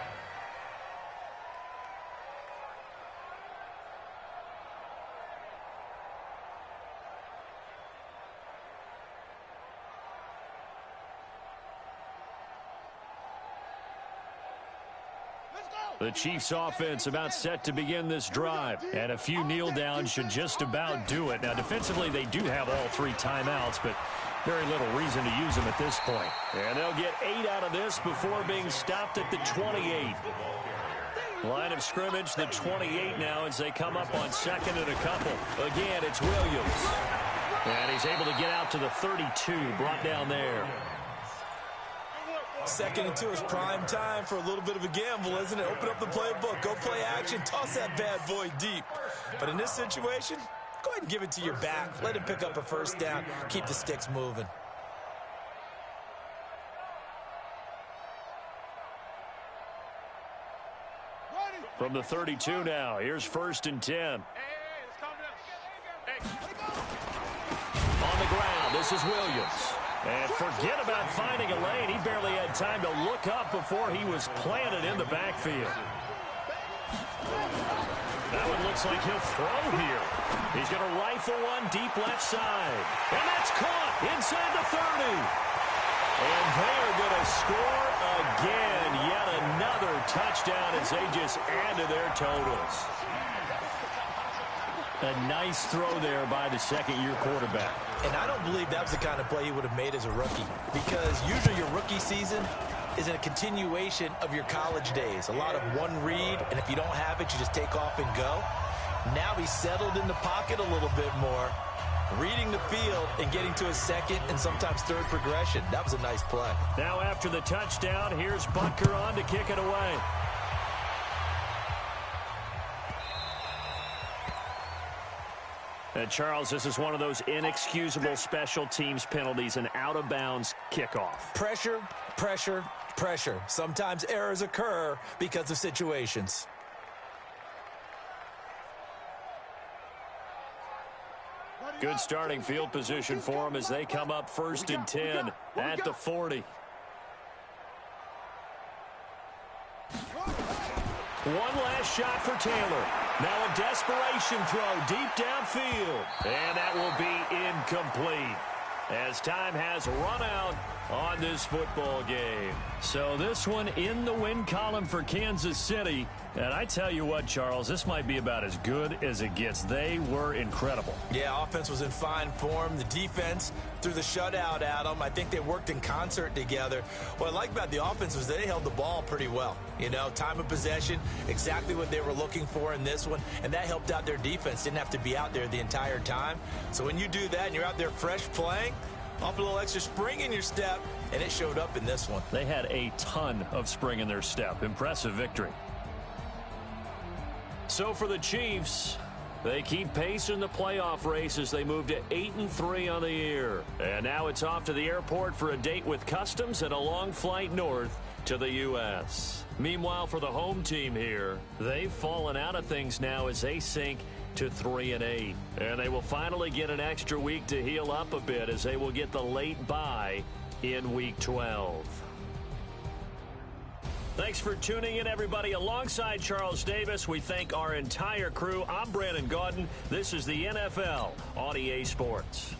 The Chiefs offense about set to begin this drive, and a few kneel downs should just about do it. Now defensively they do have all 3 timeouts, but very little reason to use them at this point. And they'll get 8 out of this before being stopped at the 28. Line of scrimmage, the 28 now as they come up on 2nd and a couple. Again, it's Williams. And he's able to get out to the 32, brought down there. 2nd and 2 is prime time for a little bit of a gamble, isn't it? Open up the playbook, go play action, toss that bad boy deep. But in this situation, go ahead and give it to your back. Let him pick up a 1st down, keep the sticks moving. From the 32 now, here's 1st and 10. On the ground, this is Williams. And forget about finding a lane. He barely had time to look up before he was planted in the backfield. That one looks like he'll throw here. He's going to rifle one deep left side. And that's caught inside the 30. And they're going to score again. Yet another touchdown as they just add to their totals. A nice throw there by the 2nd-year quarterback. And I don't believe that was the kind of play he would have made as a rookie, because usually your rookie season is a continuation of your college days. A lot of one read, and if you don't have it, you just take off and go. Now he's settled in the pocket a little bit more, reading the field and getting to his 2nd and sometimes 3rd progression. That was a nice play. Now after the touchdown, here's Butker on to kick it away. And Charles, this is one of those inexcusable special teams penalties, an out-of-bounds kickoff. Pressure, pressure, pressure. Sometimes errors occur because of situations. Good starting field position for them as they come up 1st and 10 at the 40. One last shot for Taylor. Now a desperation throw deep downfield. And that will be incomplete, as time has run out on this football game. So this one in the win column for Kansas City. And I tell you what, Charles, this might be about as good as it gets. They were incredible. Yeah, offense was in fine form. The defense threw the shutout at them. I think they worked in concert together. What I like about the offense was they held the ball pretty well. You know, time of possession, exactly what they were looking for in this one. And that helped out their defense. Didn't have to be out there the entire time. So when you do that and you're out there fresh playing, off a little extra spring in your step, and it showed up in this one. They had a ton of spring in their step. Impressive victory. So for the Chiefs, they keep pace in the playoff race as they move to 8-3 on the year. And now it's off to the airport for a date with customs and a long flight north to the U.S. Meanwhile, for the home team here, they've fallen out of things now as they sink to 3-8. And they will finally get an extra week to heal up a bit as they will get the late bye in Week 12. Thanks for tuning in, everybody. Alongside Charles Davis, we thank our entire crew. I'm Brandon Gaudin. This is the NFL on EA Sports.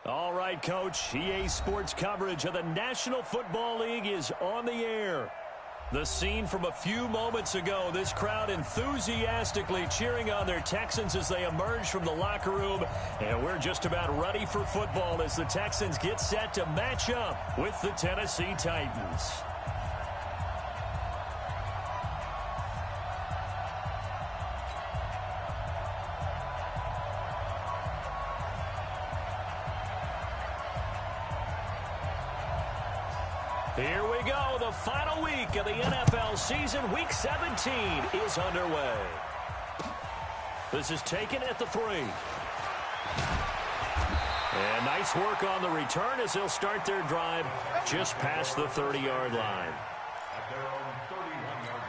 All right, Coach. EA Sports coverage of the National Football League is on the air. The scene from a few moments ago, this crowd enthusiastically cheering on their Texans as they emerge from the locker room. And we're just about ready for football as the Texans get set to match up with the Tennessee Titans. Here we go. The final week of the NFL season. Week 17 is underway. This is taken at the 3. And nice work on the return as they'll start their drive just past the 30-yard line. At their own 31-yard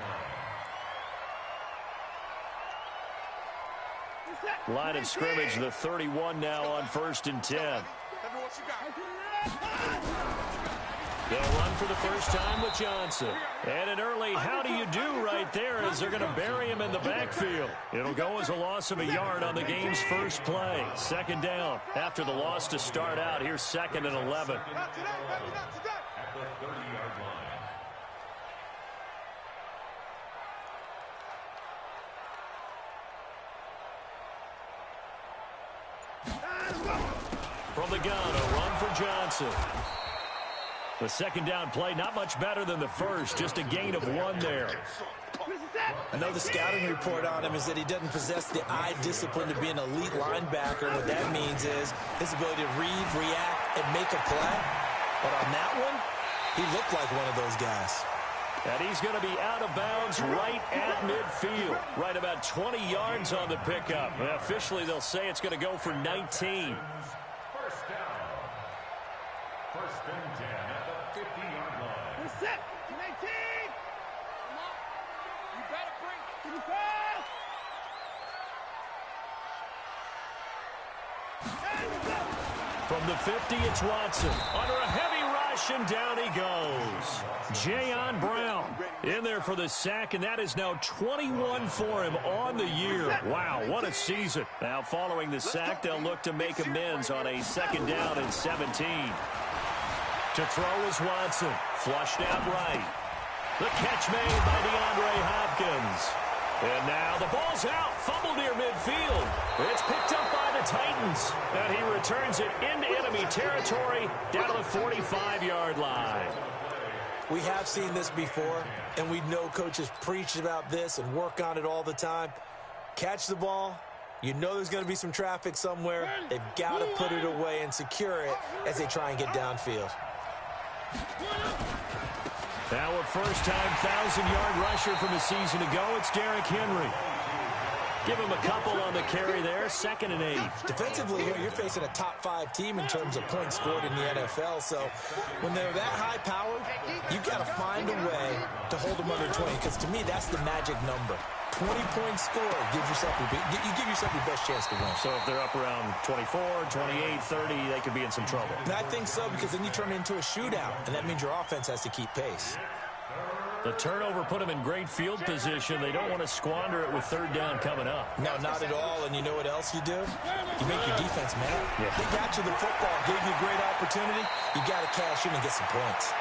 line. Line of scrimmage, the 31 now on 1st and 10. They'll run for the first time with Johnson. And an early how do you do right there as they're going to bury him in the backfield. It'll go as a loss of a yard on the game's first play. 2nd down after the loss to start out. Here's 2nd and 11. At the 30-yard line. From the gun, a run for Johnson. The 2nd down play, not much better than the first, just a gain of 1 there. I know the scouting report on him is that he doesn't possess the eye discipline to be an elite linebacker. What that means is his ability to read, react, and make a play. But on that one, he looked like one of those guys. And he's going to be out of bounds right at midfield. Right about 20 yards on the pickup. And officially, they'll say it's going to go for 19. First down. 1st and 10 at the 50-yard line. We're set. 19. Come on. You better bring it. To the pass. From the 50, it's Watson. Under a heavy rush, and down he goes. Jayon Brown in there for the sack, and that is now 21 for him on the year. Wow, what a season. Now, following the sack, they'll look to make amends on a 2nd down and 17. To throw is Watson. Flushed out right. The catch made by DeAndre Hopkins. And now the ball's out. Fumble near midfield. It's picked up by the Titans. And he returns it into enemy territory down to the 45-yard line. We have seen this before, and we know coaches preach about this and work on it all the time. Catch the ball. You know there's going to be some traffic somewhere. They've got to put it away and secure it as they try and get downfield. Now a first-time 1,000-yard rusher from a season ago, it's Derrick Henry. Give him a couple on the carry there, 2nd and 8. Defensively here, you're facing a top-5 team in terms of points scored in the NFL. So when they're that high-powered, you've got to find a way to hold them under 20. Because to me, that's the magic number. 20 points scored gives yourself you give yourself your best chance to win. So if they're up around 24, 28, 30, they could be in some trouble. And I think so, because then you turn it into a shootout, and that means your offense has to keep pace. The turnover put them in great field position. They don't want to squander it with 3rd down coming up. No, not at all. And you know what else you do? You make your defense mad. Yeah. They got you the football, gave you a great opportunity. You got to cash in and get some points.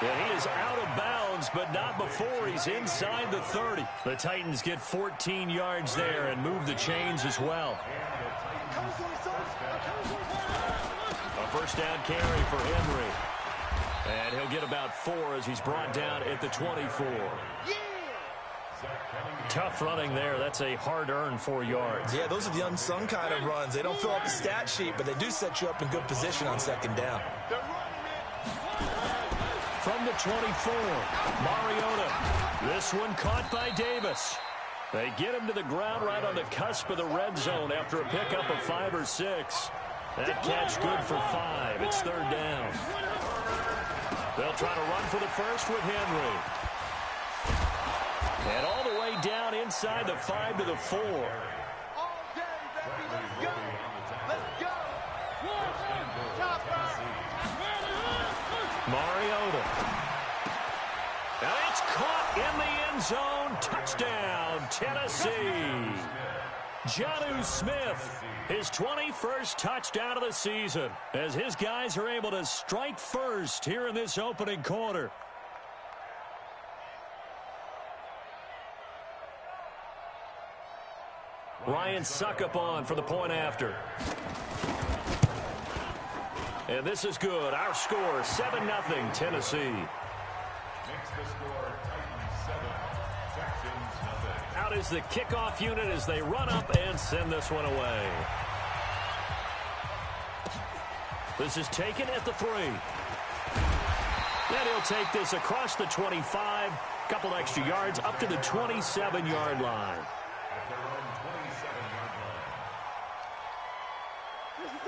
Yeah, he is out of bounds, but not before he's inside the 30. The Titans get 14 yards there and move the chains as well. A 1st down carry for Henry. And he'll get about 4 as he's brought down at the 24. Tough running there. That's a hard-earned 4 yards. Yeah, those are the unsung kind of runs. They don't fill up the stat sheet, but they do set you up in good position on 2nd down. From the 24, Mariota. This one caught by Davis. They get him to the ground right on the cusp of the red zone after a pickup of 5 or 6. That catch good for 5. It's 3rd down. They'll try to run for the first with Henry. And all the way down inside the 5 to the 4. All day, baby. Let's go. Let's go. Mariota. And it's caught in the end zone. Touchdown, Tennessee. Jonnu Smith, his 21st touchdown of the season, as his guys are able to strike first here in this opening quarter. Ryan Suckup on for the point after. And this is good. Our score, 7-0 Tennessee. Makes the score Titans 7, Texans nothing. Out is the kickoff unit as they run up and send this one away. This is taken at the 3. Then he'll take this across the 25. Couple extra yards up to the 27-yard line. At their own 27-yard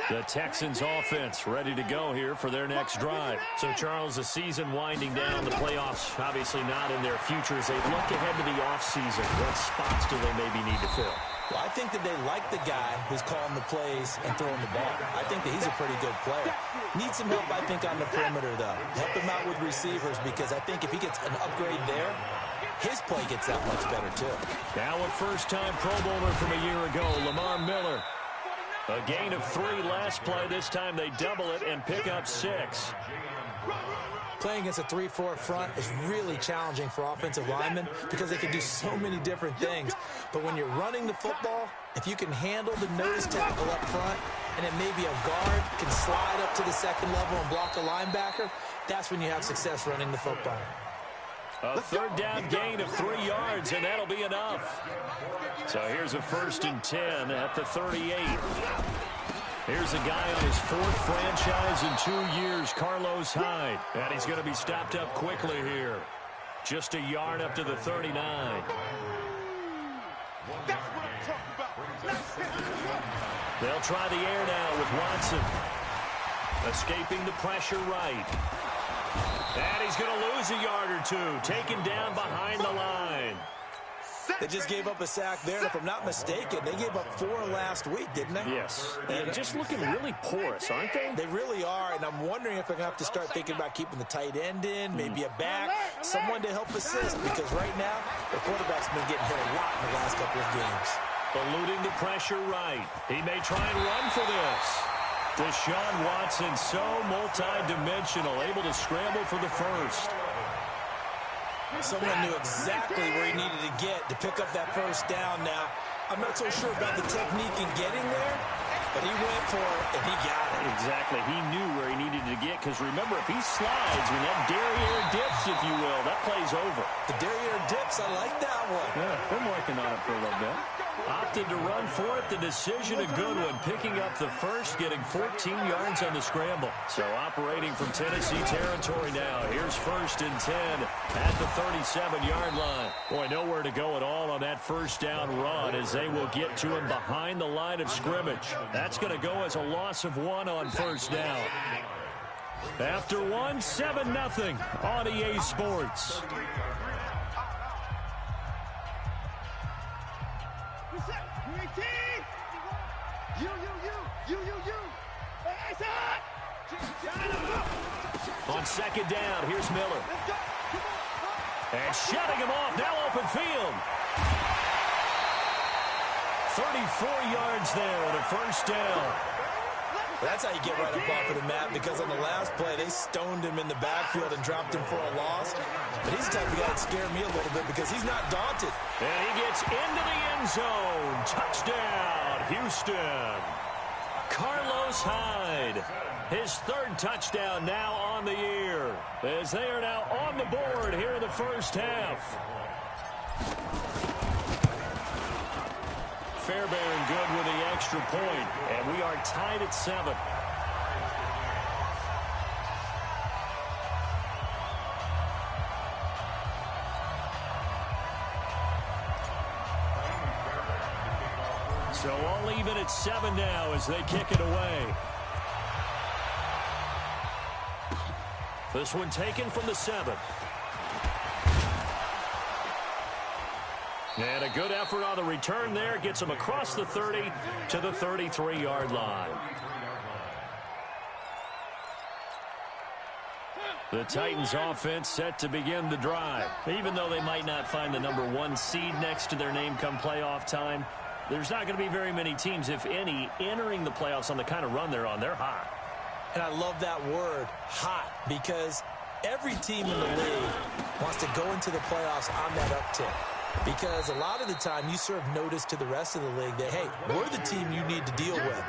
line. The Texans offense ready to go here for their next drive. So, Charles, the season winding down, the playoffs obviously not in their future. As they look ahead to the offseason, what spots do they maybe need to fill? Well, I think that they like the guy who's calling the plays and throwing the ball. I think that he's a pretty good player. Needs some help, I think, on the perimeter, though. Help him out with receivers, because I think if he gets an upgrade there, his play gets that much better, too. Now a first-time Pro Bowler from a year ago, Lamar Miller. A gain of 3 last play. This time they double it and pick up 6. Playing against a 3-4 front is really challenging for offensive linemen because they can do so many different things. But when you're running the football, if you can handle the nose tackle up front, and then maybe a guard can slide up to the second level and block a linebacker, that's when you have success running the football. A third down gain of 3 yards, and that'll be enough. So here's a 1st and 10 at the 38. Here's a guy on his 4th franchise in 2 years, Carlos Hyde. And he's going to be stopped up quickly here. Just a yard up to the 39. That's what I'm talking about. They'll try the air now with Watson. Escaping the pressure right. And he's going to lose a yard or 2. Taken down behind the line. They just gave up a sack there, and if I'm not mistaken, they gave up 4 last week, didn't they? Yes. And just looking really porous, aren't they? They really are, and I'm wondering if they're going to have to start thinking about keeping the tight end in, maybe a back, someone to help assist, because right now, the quarterback's been getting hit a lot in the last couple of games. Eluding the pressure right. He may try and run for this. Deshaun Watson, so multi-dimensional, able to scramble for the 1st. Someone knew exactly where he needed to get to pick up that 1st down. Now, I'm not so sure about the technique in getting there, but he went for it, and he got it. Exactly. He knew where he needed to get, because remember, if he slides, when that derriere dips, if you will, that play's over. The derriere dips, I like that one. Yeah, been working on it for a little bit. Opted to run for it. The decision a good one. Picking up the 1st, getting 14 yards on the scramble. So operating from Tennessee territory now. Here's 1st and 10 at the 37-yard line. Boy, nowhere to go at all on that 1st down run, as they will get to him behind the line of scrimmage. That's going to go as a loss of 1 on 1st down. After 1, 7-0 on EA Sports. On 2nd down, here's Miller. And shutting him off, now open field. 34 yards there and a 1st down. That's how you get right up off of the mat, because on the last play, they stoned him in the backfield and dropped him for a loss. But he's the type of guy that scared me a little bit, because he's not daunted. And he gets into the end zone. Touchdown, Houston. Carlos Hyde, his 3rd touchdown now on the year, as they are now on the board here in the 1st half. Fairbairn good with the extra point, and we are tied at 7. So all even at 7 now as they kick it away. This one taken from the 7. And a good effort on the return there. Gets him across the 30 to the 33-yard line. The Titans offense set to begin the drive. Even though they might not find the number 1 seed next to their name come playoff time, there's not going to be very many teams, if any, entering the playoffs on the kind of run they're on. They're hot. And I love that word, hot, because every team in the league wants to go into the playoffs on that uptick. Because a lot of the time you serve notice to the rest of the league that, hey, we're the team you need to deal with.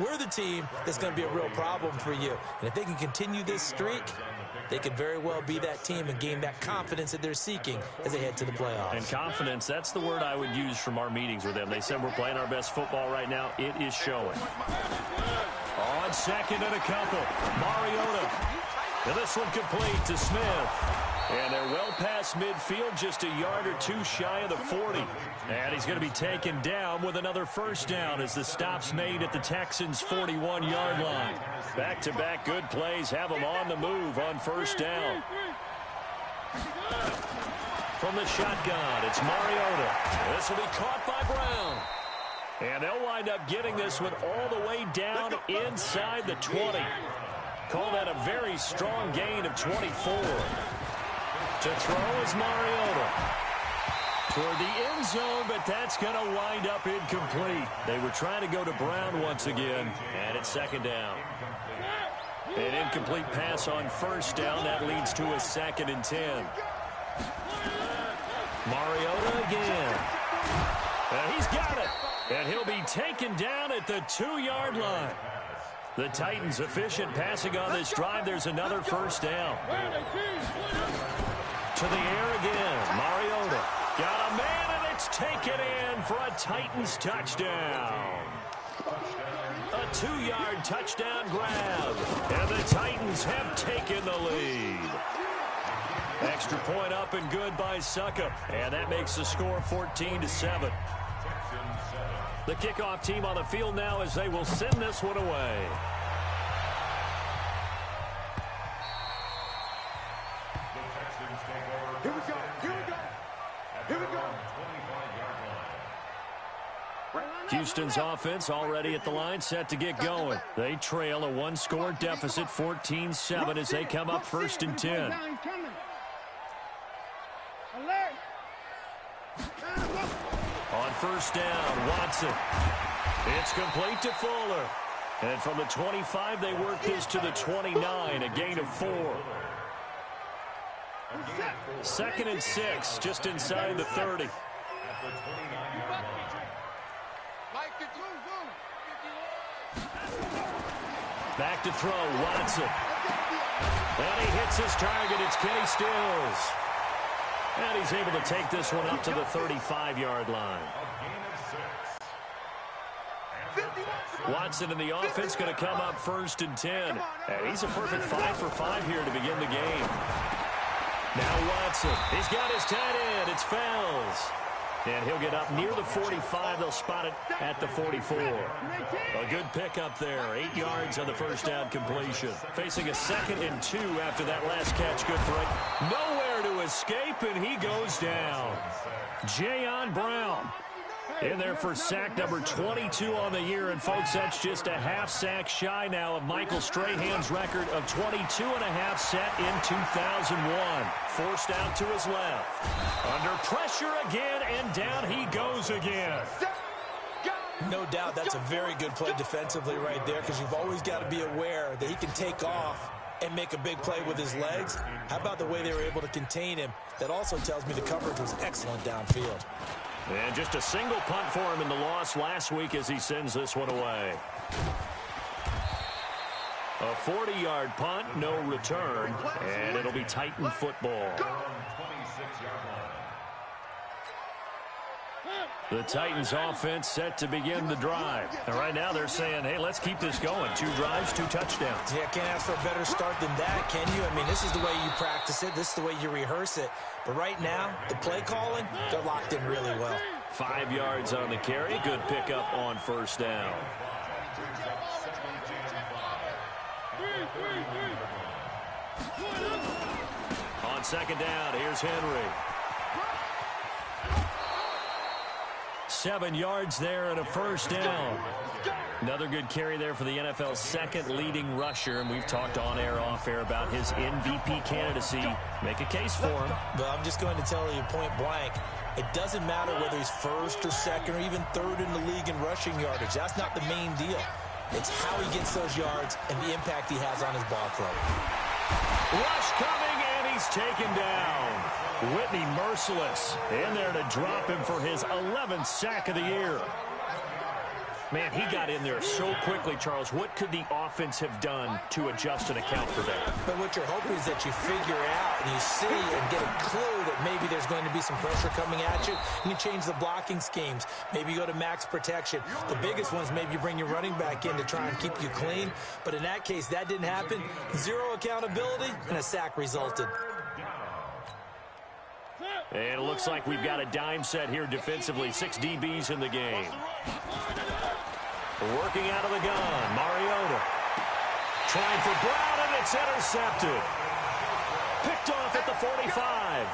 We're the team that's going to be a real problem for you. And if they can continue this streak, they could very well be that team and gain that confidence that they're seeking as they head to the playoffs. And confidence, that's the word I would use from our meetings with them. They said we're playing our best football right now. It is showing. On second and a couple, Mariota. And this one complete to Smith. And they're well past midfield, just a yard or two shy of the 40. And he's going to be taken down with another first down as the stop's made at the Texans' 41-yard line. Back-to-back good plays have them on the move on first down. From the shotgun, it's Mariota. This will be caught by Brown. And they'll wind up getting this one all the way down inside the 20. Call that a very strong gain of 24. To throw is Mariota. Toward the end zone, but that's going to wind up incomplete. They were trying to go to Brown once again, and it's second down. An incomplete pass on first down. That leads to a 2nd and 10. Mariota again. And he's got it. And he'll be taken down at the 2-yard line. The Titans efficient passing on this drive. There's another first down. To the air again. Mariota got a man, and it's taken in for a Titans touchdown. A 2-yard touchdown grab. And the Titans have taken the lead. Extra point up and good by Suckup. And that makes the score 14-7. The kickoff team on the field now as they will send this one away. Here we go. Here we go. Here we go. Houston's offense already at the line, set to get going. They trail a 1-score deficit, 14-7, as they come up 1st and 10. On first down, Watson. It's complete to Fuller. And from the 25, they work this to the 29, a gain of 4. 2nd and 6, just inside the 30. Back to throw, Watson. And he hits his target. It's Kenny Stills. And he's able to take this one up to the 35-yard line. Watson in the offense going to come up 1st and 10. And he's a perfect 5 for 5 here to begin the game. Now Watson. He's got his tight end. It's Fells. And he'll get up near the 45. They'll spot it at the 44. A good pickup there. 8 yards on the first down completion. Facing a 2nd and 2 after that last catch. Good for it. Nowhere to escape, and he goes down. Jayon Brown in there for sack number 22 on the year. And, folks, that's just a half sack shy now of Michael Strahan's record of 22.5 set in 2001. Forced out to his left. Under pressure again, and down he goes again. No doubt that's a very good play defensively right there, because you've always got to be aware that he can take off and make a big play with his legs. How about the way they were able to contain him? That also tells me the coverage was excellent downfield. And just a single punt for him in the loss last week as he sends this one away. A 40-yard punt, no return, and it'll be Titan football. The Titans offense set to begin the drive. And right now they're saying, hey, let's keep this going. 2 drives, 2 touchdowns. Yeah, can't ask for a better start than that, can you? I mean, this is the way you practice it. This is the way you rehearse it. But right now, the play calling, they're locked in really well. 5 yards on the carry. Good pickup on first down. On second down, here's Henry. 7 yards there and a first down. Another good carry there for the NFL's 2nd leading rusher, and we've talked on air, off air about his MVP candidacy. Make a case for him. But I'm just going to tell you point blank, It doesn't matter whether he's first or second or even third in the league in rushing yardage. That's not the main deal. It's how he gets those yards and the impact he has on his ball club. Rush coming, and he's taken down. Whitney merciless in there to drop him for his 11th sack of the year. Man, he got in there so quickly, Charles. What could the offense have done to adjust and account for that? But what you're hoping is that you figure out and you see and get a clue that maybe there's going to be some pressure coming at you, and you change the blocking schemes. Maybe you go to max protection. The biggest ones, maybe you bring your running back in to try and keep you clean. But in that case, that didn't happen. Zero accountability, and a sack resulted. And it looks like we've got a dime set here defensively. 6 DBs in the game. Working out of the gun, Mariota. Trying for Brown, and it's intercepted. Picked off at the 45.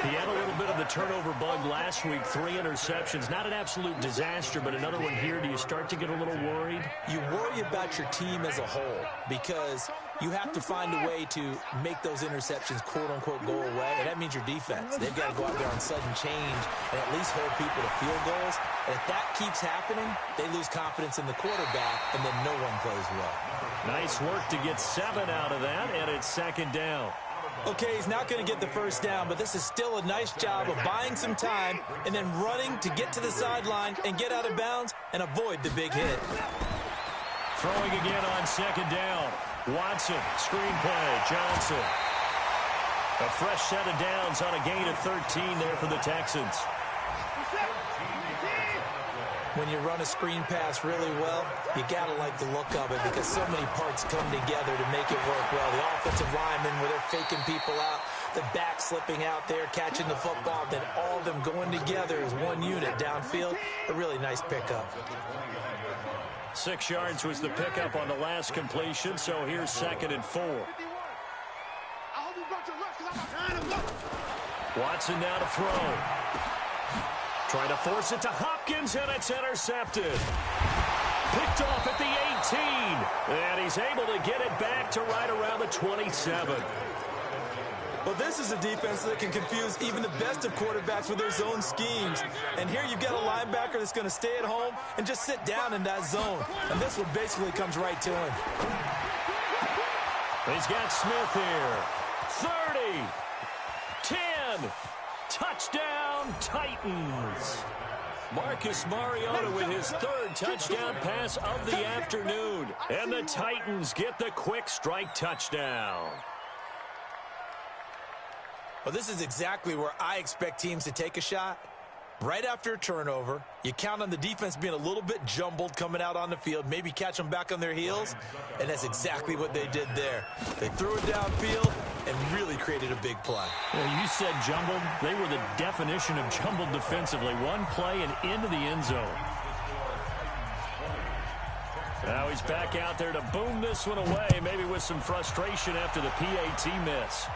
He had a little bit of the turnover bug last week. 3 interceptions. Not an absolute disaster, but another one here. Do you start to get a little worried? You worry about your team as a whole because you have to find a way to make those interceptions, quote-unquote, go away, and that means your defense. They've got to go out there on sudden change and at least hold people to field goals. And if that keeps happening, they lose confidence in the quarterback, and then no one plays well. Nice work to get 7 out of that, and it's 2nd down. Okay, he's not going to get the first down, but this is still a nice job of buying some time and then running to get to the sideline and get out of bounds and avoid the big hit. Throwing again on 2nd down. Watson, screen play, Johnson. A fresh set of downs on a gain of 13 there for the Texans. When you run a screen pass really well, you got to like the look of it because so many parts come together to make it work well. The offensive linemen where they're faking people out, the back slipping out there, catching the football, then all of them going together as one unit downfield. A really nice pickup. 6 yards was the pickup on the last completion, so here's 2nd and 4. Watson now to throw. Trying to force it to Hopkins, and it's intercepted. Picked off at the 18, and he's able to get it back to right around the 27. Well, this is a defense that can confuse even the best of quarterbacks with their zone schemes. And here you've got a linebacker that's going to stay at home and just sit down in that zone. And this one basically comes right to him. He's got Smith here. 30, 10, touchdown Titans. Marcus Mariota with his 3rd touchdown pass of the afternoon. And the Titans get the quick strike touchdown. Well, this is exactly where I expect teams to take a shot. Right after a turnover, you count on the defense being a little bit jumbled coming out on the field, maybe catch them back on their heels, and that's exactly what they did there. They threw it downfield and really created a big play. Well, you said jumbled. They were the definition of jumbled defensively. One play and into the end zone. Now he's back out there to boom this one away, maybe with some frustration after the PAT miss.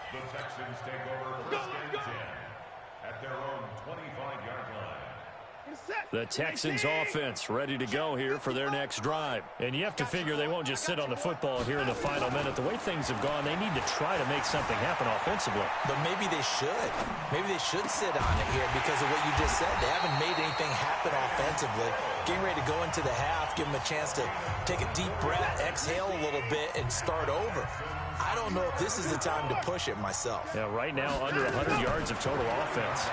The Texans take over first and 10 at their own 25-yard line. The Texans offense ready to go here for their next drive. And you have to figure they won't just sit on the football here in the final minute. The way things have gone, they need to try to make something happen offensively. But maybe they should. Maybe they should sit on it here because of what you just said. They haven't made anything happen offensively. Getting ready to go into the half, give them a chance to take a deep breath, exhale a little bit, and start over. I don't know if this is the time to push it myself. Yeah, right now under 100 yards of total offense.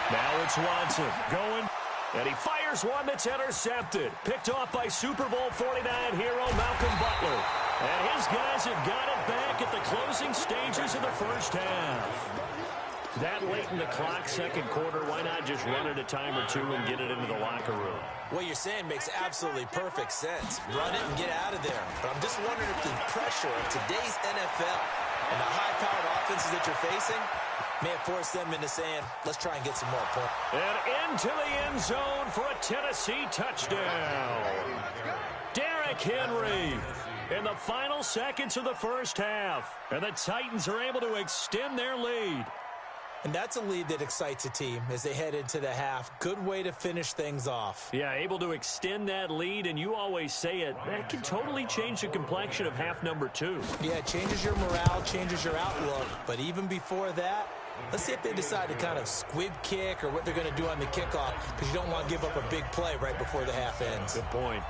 Now it's Watson going, and he fires one that's intercepted. Picked off by Super Bowl 49 hero Malcolm Butler. And his guys have got it back at the closing stages of the first half. That late in the clock, second quarter, why not just run it a time or two and get it into the locker room? What you're saying makes absolutely perfect sense. Run it and get out of there. But I'm just wondering if the pressure of today's NFL and the high-powered offenses that you're facing may have forced them into saying, let's try and get some more points. And into the end zone for a Tennessee touchdown. Derrick Henry in the final seconds of the first half. And the Titans are able to extend their lead. And that's a lead that excites a team as they head into the half. Good way to finish things off. Yeah, able to extend that lead, and you always say it, that can totally change the complexion of half number 2. Yeah, it changes your morale, changes your outlook. But even before that, let's see if they decide to kind of squib kick or what they're going to do on the kickoff, because you don't want to give up a big play right before the half ends. Good point.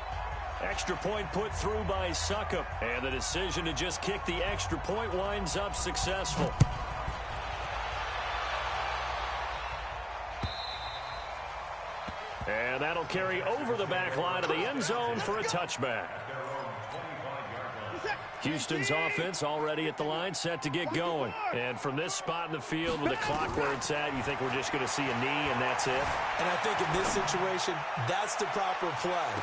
Extra point put through by Suckup. And the decision to just kick the extra point winds up successful. And that'll carry over the back line of the end zone for a touchback. Houston's offense already at the line, set to get going. And from this spot in the field with the clock where it's at, you think we're just going to see a knee and that's it? And I think in this situation, that's the proper play.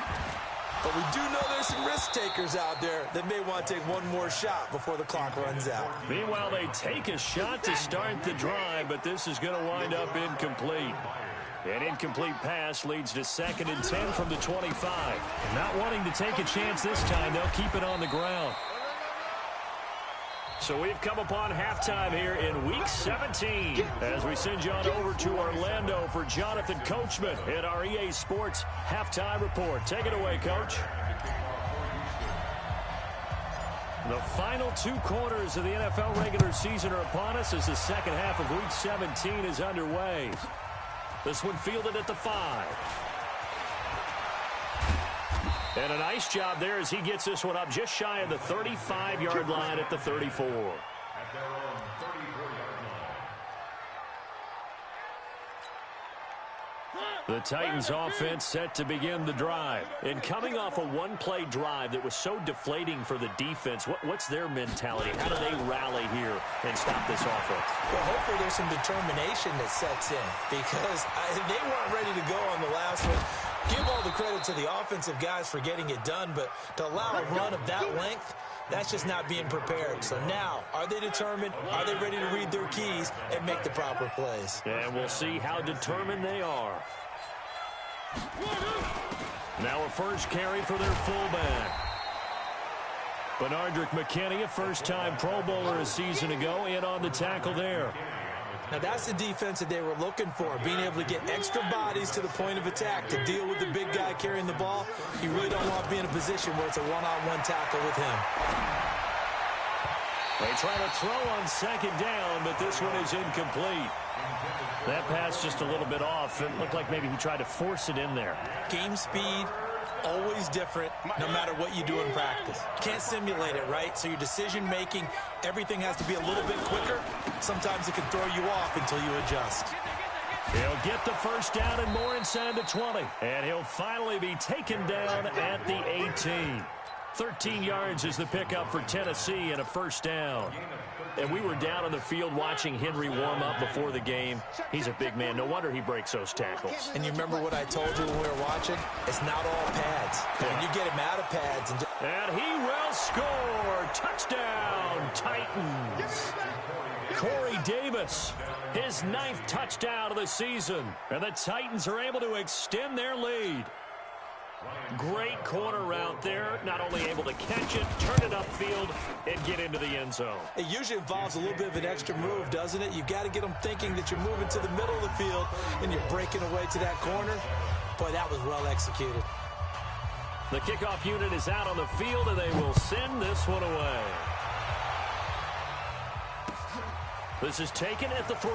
But we do know there's some risk takers out there that may want to take one more shot before the clock runs out. Meanwhile, they take a shot to start the drive, but this is going to wind up incomplete. An incomplete pass leads to 2nd and 10 from the 25. Not wanting to take a chance this time, they'll keep it on the ground. So we've come upon halftime here in Week 17 as we send you on over to Orlando for Jonathan Coachman at our EA Sports Halftime Report. Take it away, Coach. The final 2 quarters of the NFL regular season are upon us as the second half of Week 17 is underway. This one fielded at the 5. And a nice job there as he gets this one up just shy of the 35-yard line at the 34. At their own 34-yard line. The Titans offense set to begin the drive. And coming off a one-play drive that was so deflating for the defense, what's their mentality? How do they rally here and stop this offense? Well, hopefully there's some determination that sets in because they weren't ready to go on the last one. Give all the credit to the offensive guys for getting it done, but to allow a run of that length, that's just not being prepared. So now, are they determined? Are they ready to read their keys and make the proper plays? And we'll see how determined they are. Now a first carry for their fullback. Benardrick McKinney, a first-time Pro Bowler a season ago, in on the tackle there. Now that's the defense that they were looking for, being able to get extra bodies to the point of attack to deal with the big guy carrying the ball. You really don't want to be in a position where it's a one-on-one tackle with him. They try to throw on 2nd down, but this one is incomplete. That pass just a little bit off. It looked like maybe he tried to force it in there. Game speed, always different, no matter what you do in practice. You can't simulate it, right? So your decision-making, everything has to be a little bit quicker. Sometimes it can throw you off until you adjust. He'll get the first down and more inside the 20. And he'll finally be taken down at the 18. 13 yards is the pickup for Tennessee and a first down. And we were down on the field watching Henry warm up before the game. He's a big man. No wonder he breaks those tackles. And you remember what I told you when we were watching? It's not all pads. When you get him out of pads. And he will score. Touchdown, Titans. Corey Davis, his 9th touchdown of the season. And the Titans are able to extend their lead. Great corner route there. Not only able to catch it, turn it upfield, and get into the end zone. It usually involves a little bit of an extra move, doesn't it? You've got to get them thinking that you're moving to the middle of the field and you're breaking away to that corner. Boy, that was well executed. The kickoff unit is out on the field, and they will send this one away. This is taken at the 3.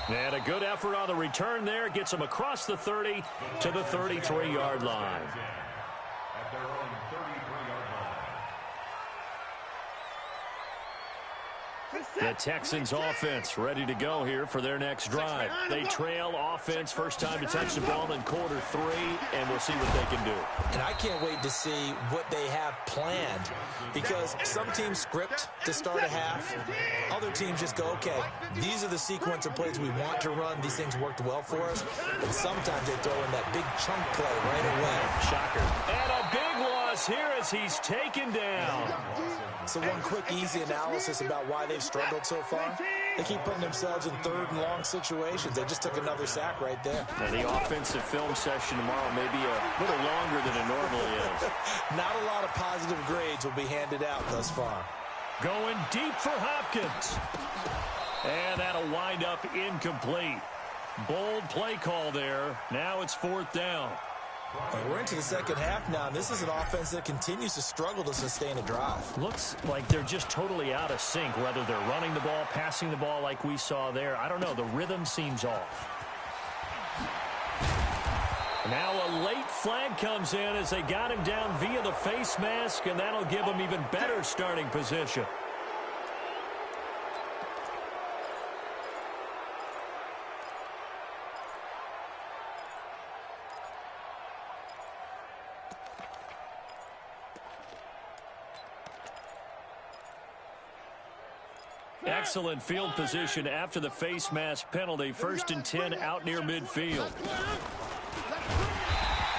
And a good effort on the return there. Gets them across the 30 to the 33-yard line. At their own 33-yard line. The Texans offense ready to go here for their next drive. They trail offense, first time to touch the ball in quarter 3, and we'll see what they can do. And I can't wait to see what they have planned, because some teams script to start a half. Other teams just go, okay, these are the sequence of plays we want to run. These things worked well for us. And sometimes they throw in that big chunk play right away. Shocker. And a big loss here as he's taken down. So one quick, easy analysis about why they've struggled so far. They keep putting themselves in 3rd and long situations. They just took another sack right there. And the offensive film session tomorrow may be a little longer than it normally is. Not a lot of positive grades will be handed out thus far. Going deep for Hopkins. And that'll wind up incomplete. Bold play call there. Now it's 4th down. And we're into the second half now, and this is an offense that continues to struggle to sustain a drive. Looks like they're just totally out of sync, whether they're running the ball, passing the ball like we saw there. I don't know. The rhythm seems off. Now a late flag comes in as they got him down via the face mask, and that'll give him even better starting position. Excellent field position after the face mask penalty. 1st and 10 out near midfield.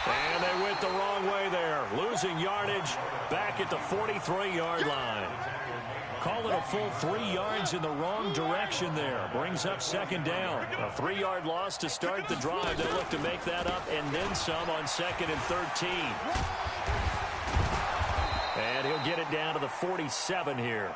And they went the wrong way there. Losing yardage back at the 43-yard line. Call it a full 3 yards in the wrong direction there. Brings up 2nd down. A 3-yard loss to start the drive. They look to make that up and then some on 2nd and 13. And he'll get it down to the 47 here.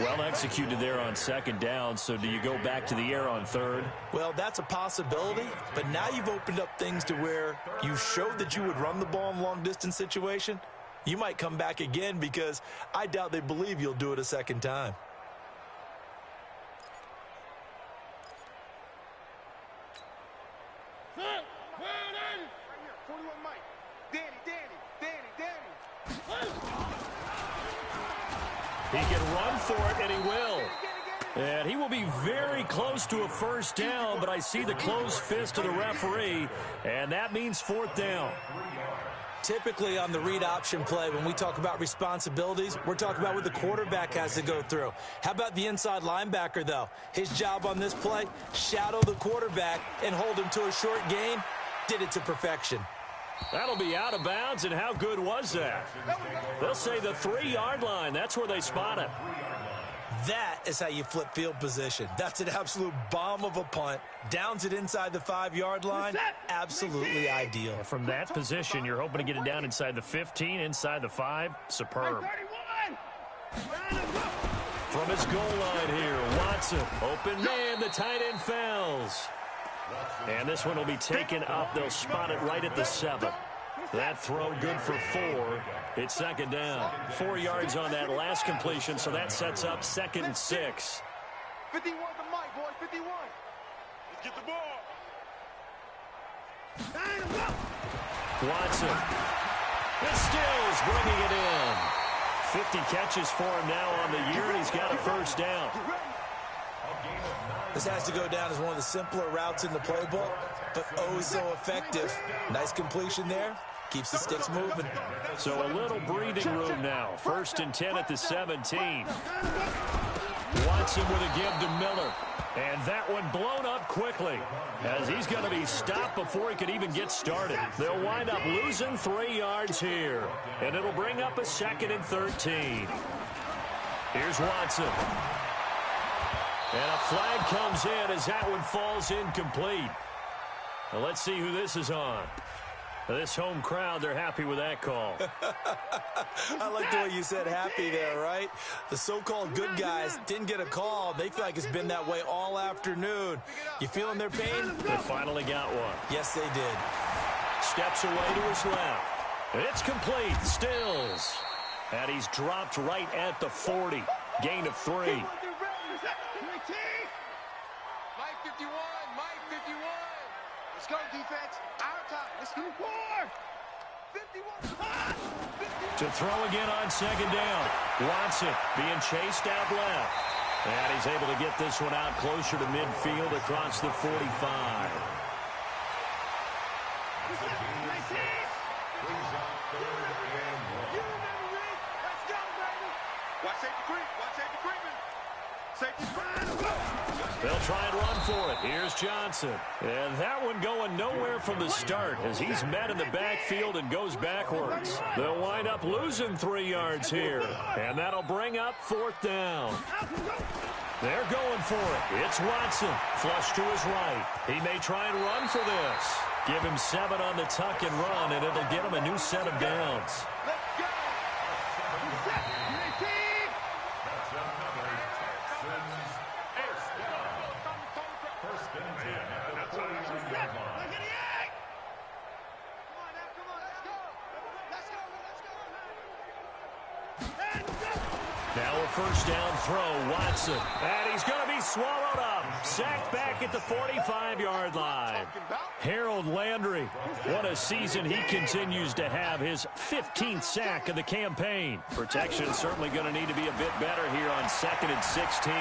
Well executed there on 2nd down. So do you go back to the air on 3rd? Well, that's a possibility, but now you've opened up things to where you showed that you would run the ball in long-distance situation. You might come back again because I doubt they believe you'll do it a 2nd time. He can run for it, and he will. And he will be very close to a 1st down, but I see the closed fist of the referee, and that means 4th down. Typically on the read option play, when we talk about responsibilities, we're talking about what the quarterback has to go through. How about the inside linebacker, though? His job on this play, shadow the quarterback and hold him to a short gain. Did it to perfection. That'll be out of bounds, and how good was that? They'll say the 3-yard line. That's where they spot it. That is how you flip field position. That's an absolute bomb of a punt. Downs it inside the 5-yard line. Absolutely ideal. From that position, you're hoping to get it down inside the 15, inside the 5. Superb. From his goal line here, Watson. Open man, the tight end fails. And this one will be taken up. They'll spot it right at the 7. That throw good for 4. It's 2nd down. 4 yards on that last completion, so that sets up 2nd and 6. 51 the mic, boys, 51. Let's get the ball. Watson. It's Stills bringing it in. 50 catches for him now on the year, and he's got a 1st down. This has to go down as one of the simpler routes in the playbook, but oh so effective. Nice completion there. Keeps the sticks moving. So a little breathing room now. 1st and 10 at the 17. Watson with a give to Miller. And that one blown up quickly as he's going to be stopped before he could even get started. They'll wind up losing 3 yards here. And it'll bring up a 2nd and 13. Here's Watson. And a flag comes in as that one falls incomplete. Now let's see who this is on. This home crowd, they're happy with that call. I like the way you said happy there, right? The so-called good guys didn't get a call. They feel like it's been that way all afternoon. You feeling their pain? They finally got one. Yes, they did. Steps away to his left. It's complete. Stills. And he's dropped right at the 40. Gain of 3. Mike 51, Mike 51. Let's go, defense. Our time. Let's go. 51. To throw again on 2nd down. Watson being chased out left. And he's able to get this one out closer to midfield across the 45. They'll try and run for it. Here's Johnson. And that one going nowhere from the start as he's met in the backfield and goes backwards. They'll wind up losing 3 yards here. And that'll bring up 4th down. They're going for it. It's Watson. Flush to his right. He may try and run for this. Give him 7 on the tuck and run, and it'll get him a new set of downs. at the 49-yard line. Now a first down throw, Watson. And he's going to be swallowed up. Sacked back at the 45-yard line. Harold Landry, what a season he continues to have. His 15th sack of the campaign. Protection certainly going to need to be a bit better here on 2nd and 16.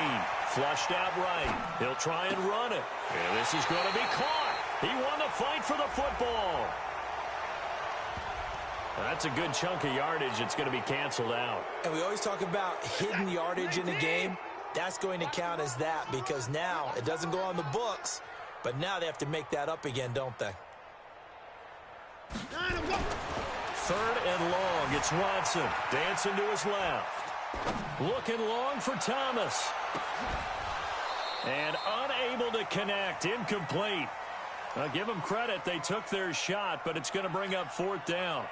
Flushed out right. He'll try and run it. And this is going to be caught. He won the fight for the football. That's a good chunk of yardage. It's going to be canceled out. And we always talk about hidden yardage in a game. That's going to count as that because now it doesn't go on the books, but now they have to make that up again, don't they? 3rd and long. It's Watson. Dancing to his left. Looking long for Thomas. And unable to connect. Incomplete. I'll give them credit. They took their shot, but it's going to bring up 4th down.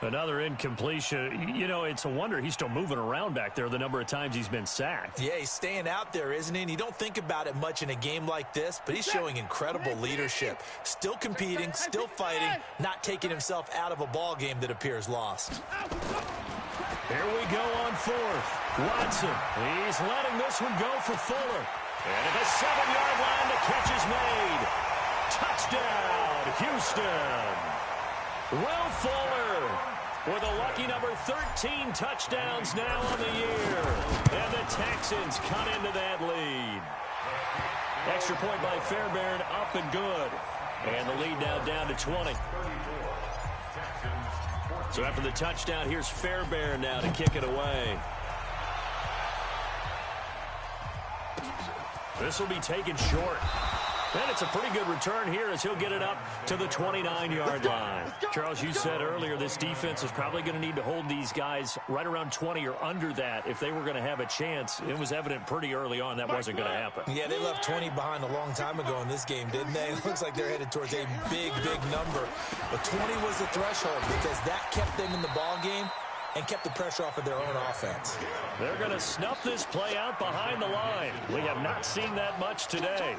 Another incompletion. You know, it's a wonder he's still moving around back there the number of times he's been sacked. Yeah, he's staying out there, isn't he? And you don't think about it much in a game like this, but he's showing incredible leadership. Still competing, still fighting, not taking himself out of a ball game that appears lost. Here we go on 4th. Watson. He's letting this one go for Fuller. And at the 7-yard line, the catch is made. Touchdown, Houston. Will Fuller with a lucky number 13 touchdowns now on the year. And the Texans cut into that lead. Extra point by Fairbairn, up and good. And the lead now down to 20. So after the touchdown, here's Fairbairn now to kick it away. This will be taken short. And it's a pretty good return here as he'll get it up to the 29-yard line. Charles, you said earlier this defense is probably going to need to hold these guys right around 20 or under that if they were going to have a chance. It was evident pretty early on that wasn't going to happen. Yeah, they left 20 behind a long time ago in this game, didn't they? It looks like they're headed towards a big, big number. But 20 was the threshold because that kept them in the ball game and kept the pressure off of their own offense. They're going to snuff this play out behind the line. We have not seen that much today.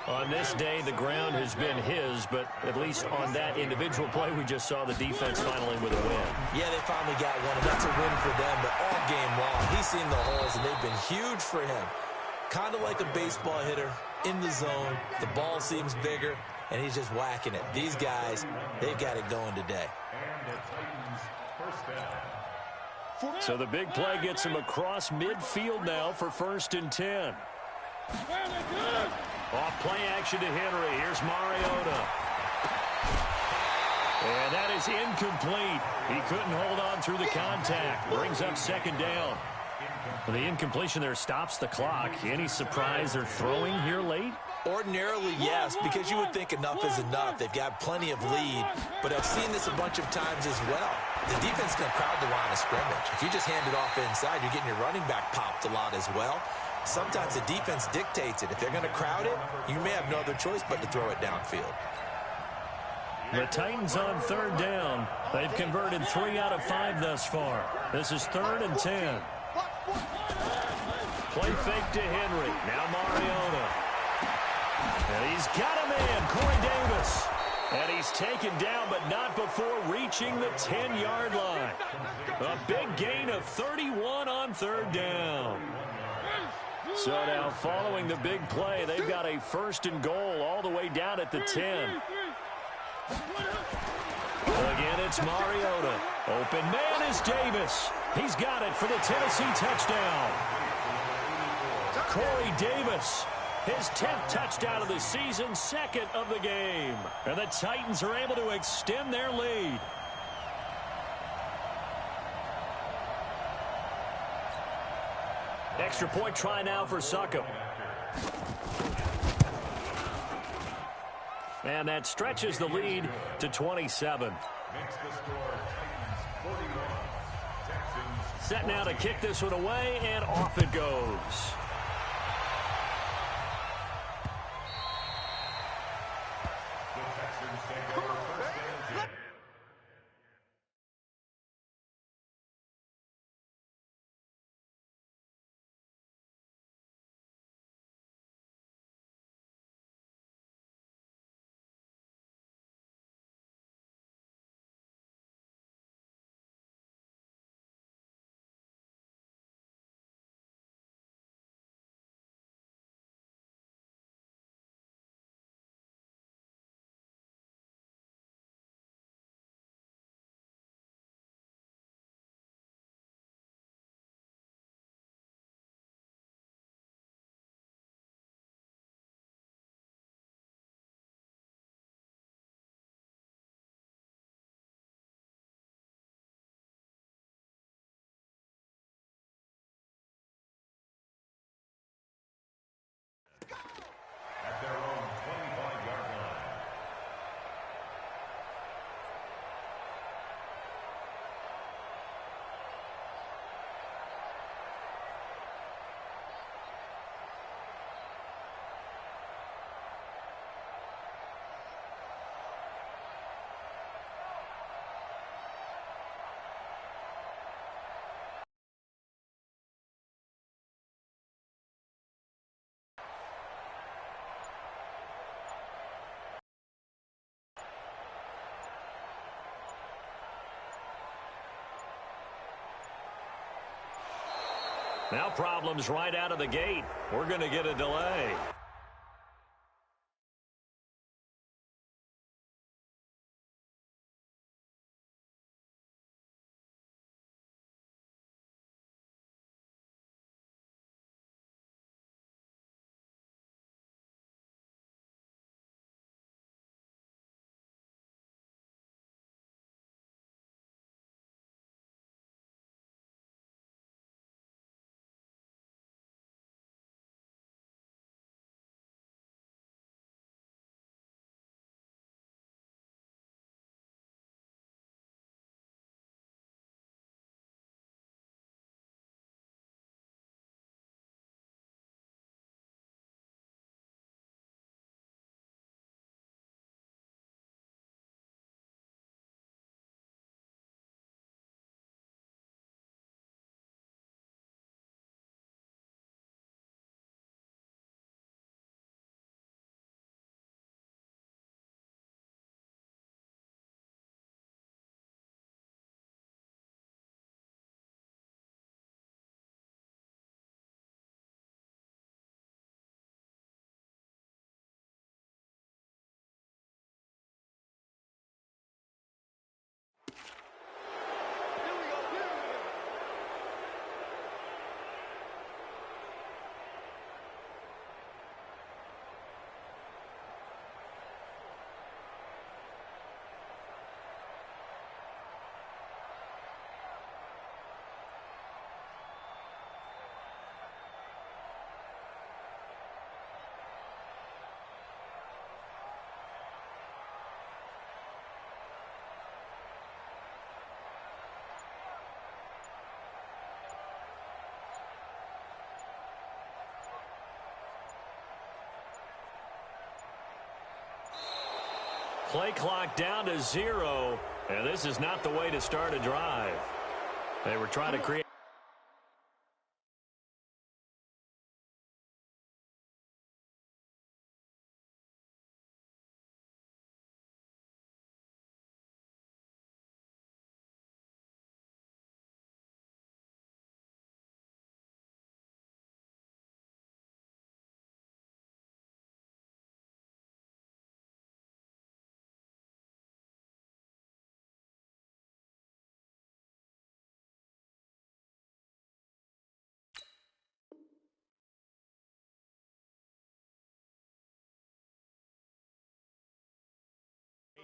On this day, the ground has been his, but at least on that individual play, we just saw the defense finally with a win. Yeah, they finally got one, and that's a win for them, but all game long, he's seen the holes, and they've been huge for him. Kind of like a baseball hitter in the zone. The ball seems bigger, and he's just whacking it. These guys, they've got it going today. So the big play gets him across midfield now for 1st and 10. Off play action to Henry. Here's Mariota. And that is incomplete. He couldn't hold on through the contact. Brings up 2nd down. Well, the incompletion there stops the clock. Any surprise they're throwing here late? Ordinarily, yes, because you would think enough is enough. They've got plenty of lead, but I've seen this a bunch of times as well. The defense can crowd the line of scrimmage. If you just hand it off inside, you're getting your running back popped a lot as well. Sometimes the defense dictates it. If they're going to crowd it, you may have no other choice but to throw it downfield. The Titans on 3rd down. They've converted 3 out of 5 thus far. This is 3rd and 10. Play fake to Henry. Now Mariota. And he's got a man, Corey Davis. And he's taken down, but not before reaching the 10-yard line. A big gain of 31 on 3rd down. So now following the big play, they've got a 1st and goal all the way down at the 10. Again, it's Mariota. Open man is Davis. He's got it for the Tennessee touchdown. Corey Davis, his 10th touchdown of the season, 2nd of the game. And the Titans are able to extend their lead. Extra point try now for Succop. And that stretches the lead to 27. Set now to kick this one away, and off it goes. Now problems right out of the gate. We're going to get a delay. Play clock down to 0, and this is not the way to start a drive. They were trying to create.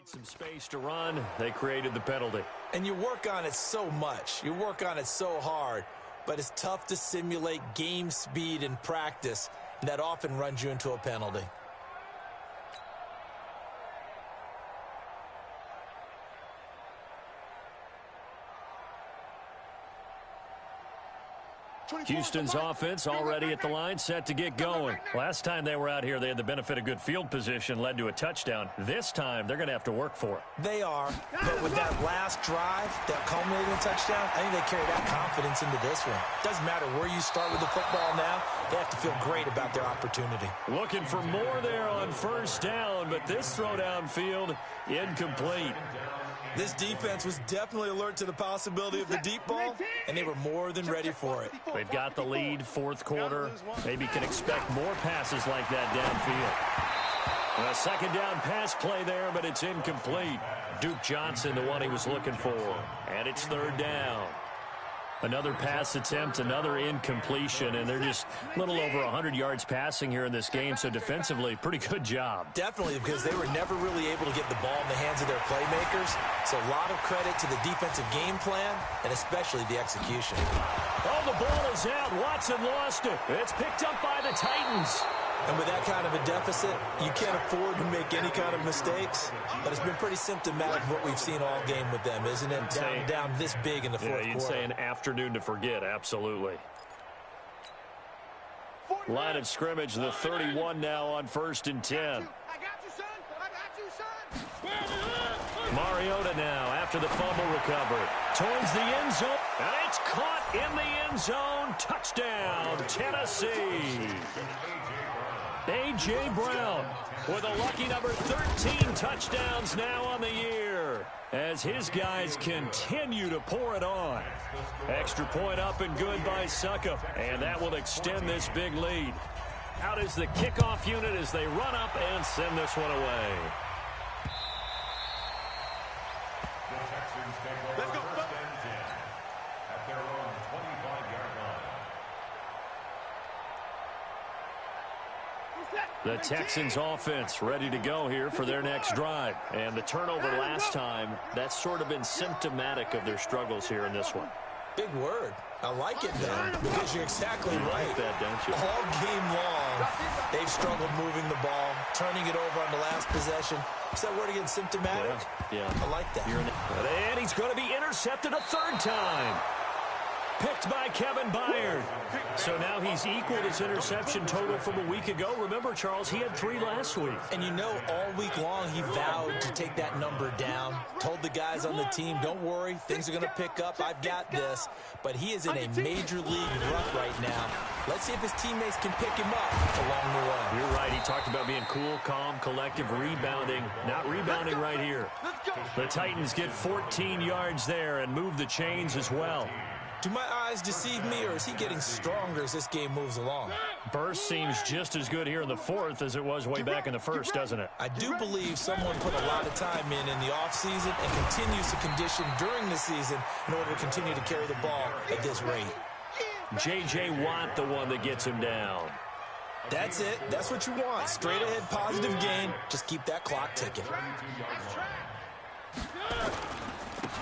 Some space to run. They created the penalty. And you work on it so much. You work on it so hard. But it's tough to simulate game speed in practice. And that often runs you into a penalty. Houston's offense already at the line, set to get going. Last time they were out here, they had the benefit of good field position, led to a touchdown. This time, they're going to have to work for it. They are, but with that last drive, that culminating touchdown, I think they carry that confidence into this one. Doesn't matter where you start with the football now, they have to feel great about their opportunity. Looking for more there on first down, but this throw downfield, incomplete. This defense was definitely alert to the possibility of the deep ball, and they were more than ready for it. They've got the lead, fourth quarter. Maybe can expect more passes like that downfield. A second down pass play there, but it's incomplete. Duke Johnson, the one he was looking for. And it's third down. Another pass attempt, another incompletion, and they're just a little over 100 yards passing here in this game, so defensively, pretty good job. Definitely, because they were never really able to get the ball in the hands of their playmakers, so a lot of credit to the defensive game plan, and especially the execution. Oh, the ball is out. Watson lost it. It's picked up by the Titans. And with that kind of a deficit, you can't afford to make any kind of mistakes. But it's been pretty symptomatic of what we've seen all game with them, isn't it? Down this big in the fourth quarter. You'd say an afternoon to forget, absolutely. Line of scrimmage, the 31 now on 1st and 10. I got you, son. I got you, son. Mariota now after the fumble recovered. Towards the end zone. And it's caught in the end zone. Touchdown, Tennessee. A.J. Brown with a lucky number 13 touchdowns now on the year as his guys continue to pour it on. Extra point up and good by Succop, and that will extend this big lead. Out is the kickoff unit as they run up and send this one away. The Texans take over first and 10 at their own 25-yard line. The Texans offense ready to go here for their next drive. And the turnover last time, that's sort of been symptomatic of their struggles here in this one. Big word. I like it, though, because you're exactly right. Like that, don't you? All game long, they've struggled moving the ball, turning it over on the last possession. Is that word again, symptomatic? Yeah. I like that. And he's going to be intercepted a third time. Picked by Kevin Byard. So now he's equaled his interception total from a week ago. Remember, Charles, he had 3 last week. And you know, all week long he vowed to take that number down. Told the guys on the team, don't worry, things are going to pick up. I've got this. But he is in a major league rut right now. Let's see if his teammates can pick him up along the way. You're right. He talked about being cool, calm, collective, rebounding. Not rebounding right here. The Titans get 14 yards there and move the chains as well. Do my eyes deceive me, or is he getting stronger as this game moves along? Burst seems just as good here in the fourth as it was way back in the first, doesn't it? I do believe someone put a lot of time in the offseason and continues to condition during the season in order to continue to carry the ball at this rate. J.J. Watt, the one that gets him down. That's it. That's what you want. Straight ahead, positive gain. Just keep that clock ticking.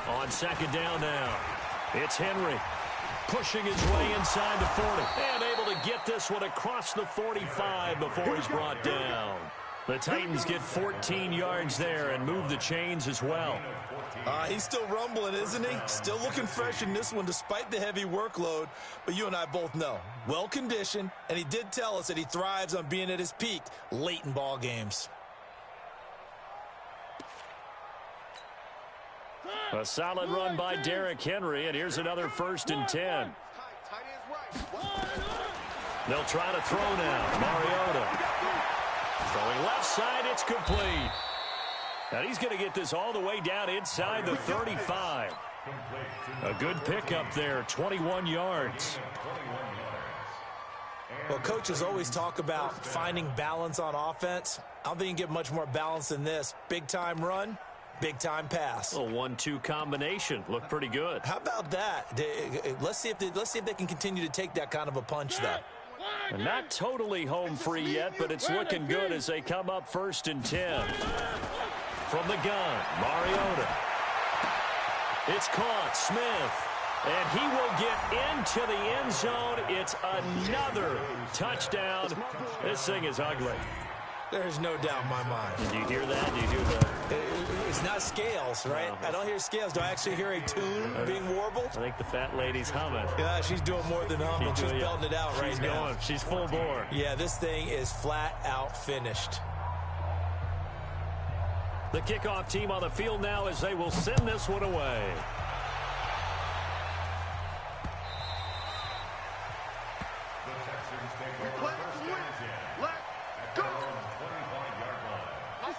On second down now. It's Henry pushing his way inside the 40 and able to get this one across the 45 before he's brought down. The Titans get 14 yards there and move the chains as well. He's still rumbling, isn't he? Still looking fresh in this one despite the heavy workload. But you and I both know, well-conditioned, and he did tell us that he thrives on being at his peak late in ball games. A solid run by Derrick Henry, and here's another 1st and 10. They'll try to throw now. Mariota. Throwing left side, it's complete. And he's going to get this all the way down inside the 35. A good pickup there, 21 yards. Well, coaches always talk about finding balance on offense. I don't think you can get much more balance than this. Big-time run. Big-time pass. A 1-2 combination. Looked pretty good. How about that? Let's see if they can continue to take that kind of a punch, though. Not totally home free yet, but it's looking good as they come up 1st and 10. From the gun, Mariota. It's caught. Smith. And he will get into the end zone. It's another touchdown. This thing is ugly. There's no doubt in my mind. Did you hear that? Did you hear that? It's not scales, right? No. I don't hear scales. Do I actually hear a tune being warbled? I think the fat lady's humming. Yeah, she's doing more than humming. She's belting it out right now. Going. She's full bore. Yeah, this thing is flat out finished. The kickoff team on the field now as they will send this one away.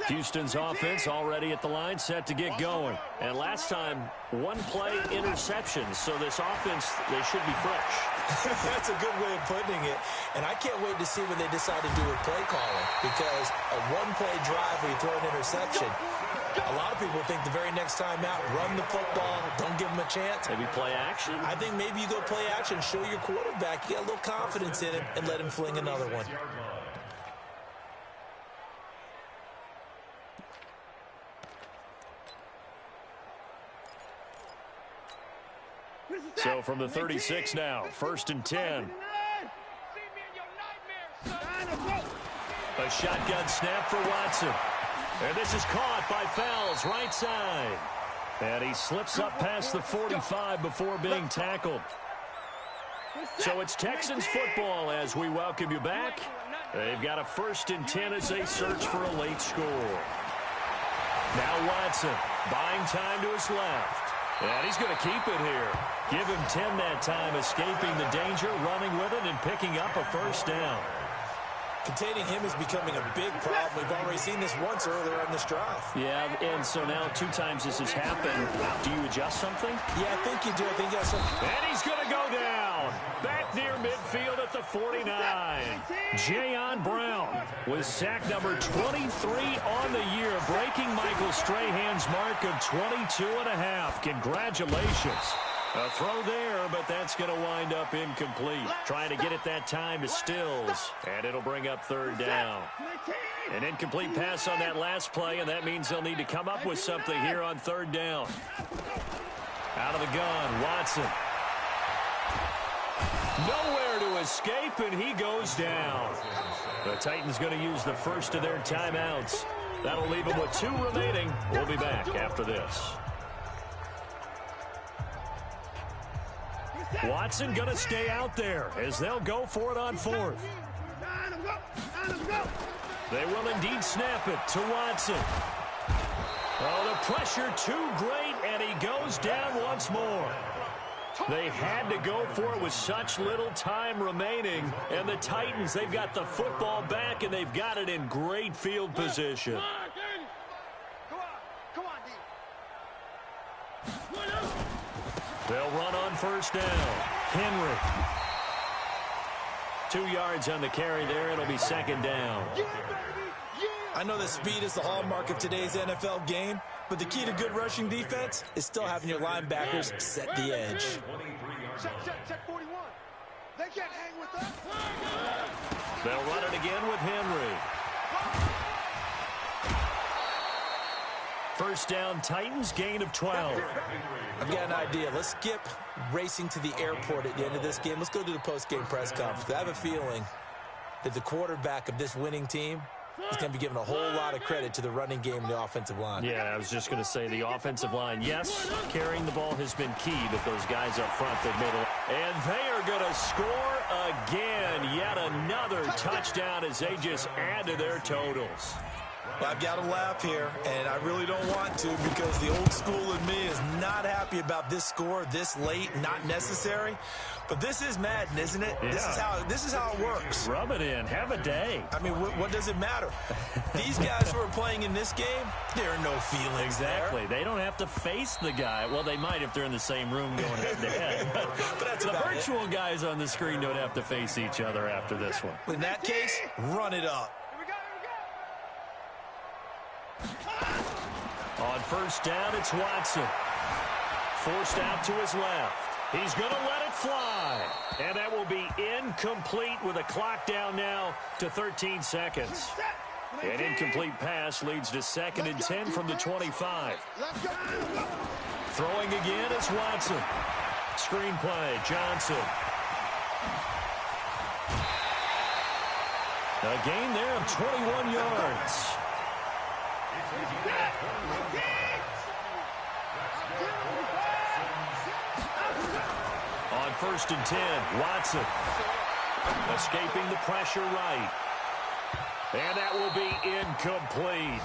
Houston's offense already at the line, set to get going. And last time, 1-play interceptions, so this offense, they should be fresh. That's a good way of putting it. And I can't wait to see what they decide to do with play calling, because a 1-play drive where you throw an interception, a lot of people think the very next time out, run the football, don't give them a chance. Maybe play action? I think maybe you go play action, show your quarterback, you got a little confidence in him, and let him fling another one. So from the 36 now, 1st and 10. A shotgun snap for Watson. And this is caught by Fells, right side. And he slips up past the 45 before being tackled. So it's Texans football as we welcome you back. They've got a 1st and 10 as they search for a late score. Now Watson buying time to his left. And he's going to keep it here. Give him 10 that time, escaping the danger, running with it, and picking up a 1st down. Containing him is becoming a big problem. We've already seen this once earlier on this drive. Yeah, and so now 2 times this has happened. Do you adjust something? Yeah, I think you do. I think that's something. And he's going to go down. Back near midfield at the 49. Jayon Brown with sack number 23 on the year, breaking Michael Strahan's mark of 22.5. Congratulations. A throw there, but that's going to wind up incomplete. Trying to get it that time to Stills, and it'll bring up 3rd down. An incomplete pass on that last play, and that means they'll need to come up with something here on 3rd down. Out of the gun, Watson. Nowhere to escape, and he goes down. The Titans going to use the first of their timeouts. That'll leave them with 2 remaining. We'll be back after this. Watson going to stay out there as they'll go for it on 4th. They will indeed snap it to Watson. Oh, the pressure too great, and he goes down once more. They had to go for it with such little time remaining, and the Titans, they've got the football back, and they've got it in great field position. They'll run on 1st down. Henry. 2 yards on the carry there. It'll be 2nd down. I know that speed is the hallmark of today's NFL game, but the key to good rushing defense is still having your linebackers set the edge. Check 41. They can't hang with us. They'll run it again with Henry. 1st down, Titans, gain of 12. I've got an idea. Let's skip racing to the airport at the end of this game. Let's go to the post-game press conference. I have a feeling that the quarterback of this winning team is going to be giving a whole lot of credit to the running game and the offensive line. Yeah, I was just going to say the offensive line. Yes, carrying the ball has been key, but those guys up front, they've made a... And they are going to score again. Yet another touchdown as they just add to their totals. Well, I've got to laugh here, and I really don't want to because the old school in me is not happy about this score this late, not necessary. But this is Madden, isn't it? Yeah. This is how it works. Rub it in. Have a day. I mean, what does it matter? These guys who are playing in this game, there are no feelings Exactly. They don't have to face the guy. Well, they might if they're in the same room going head-to-head. But that's the about virtual guys on the screen don't have to face each other after this one. In that case, run it up. On 1st down, it's Watson. Forced out to his left. He's going to let it fly. And that will be incomplete with a clock down now to 13 seconds. An incomplete pass leads to 2nd and 10 from the 25. Throwing again is Watson. Screen play, Johnson. A gain there of 21 yards. On 1st and 10, Watson escaping the pressure right. And that will be incomplete.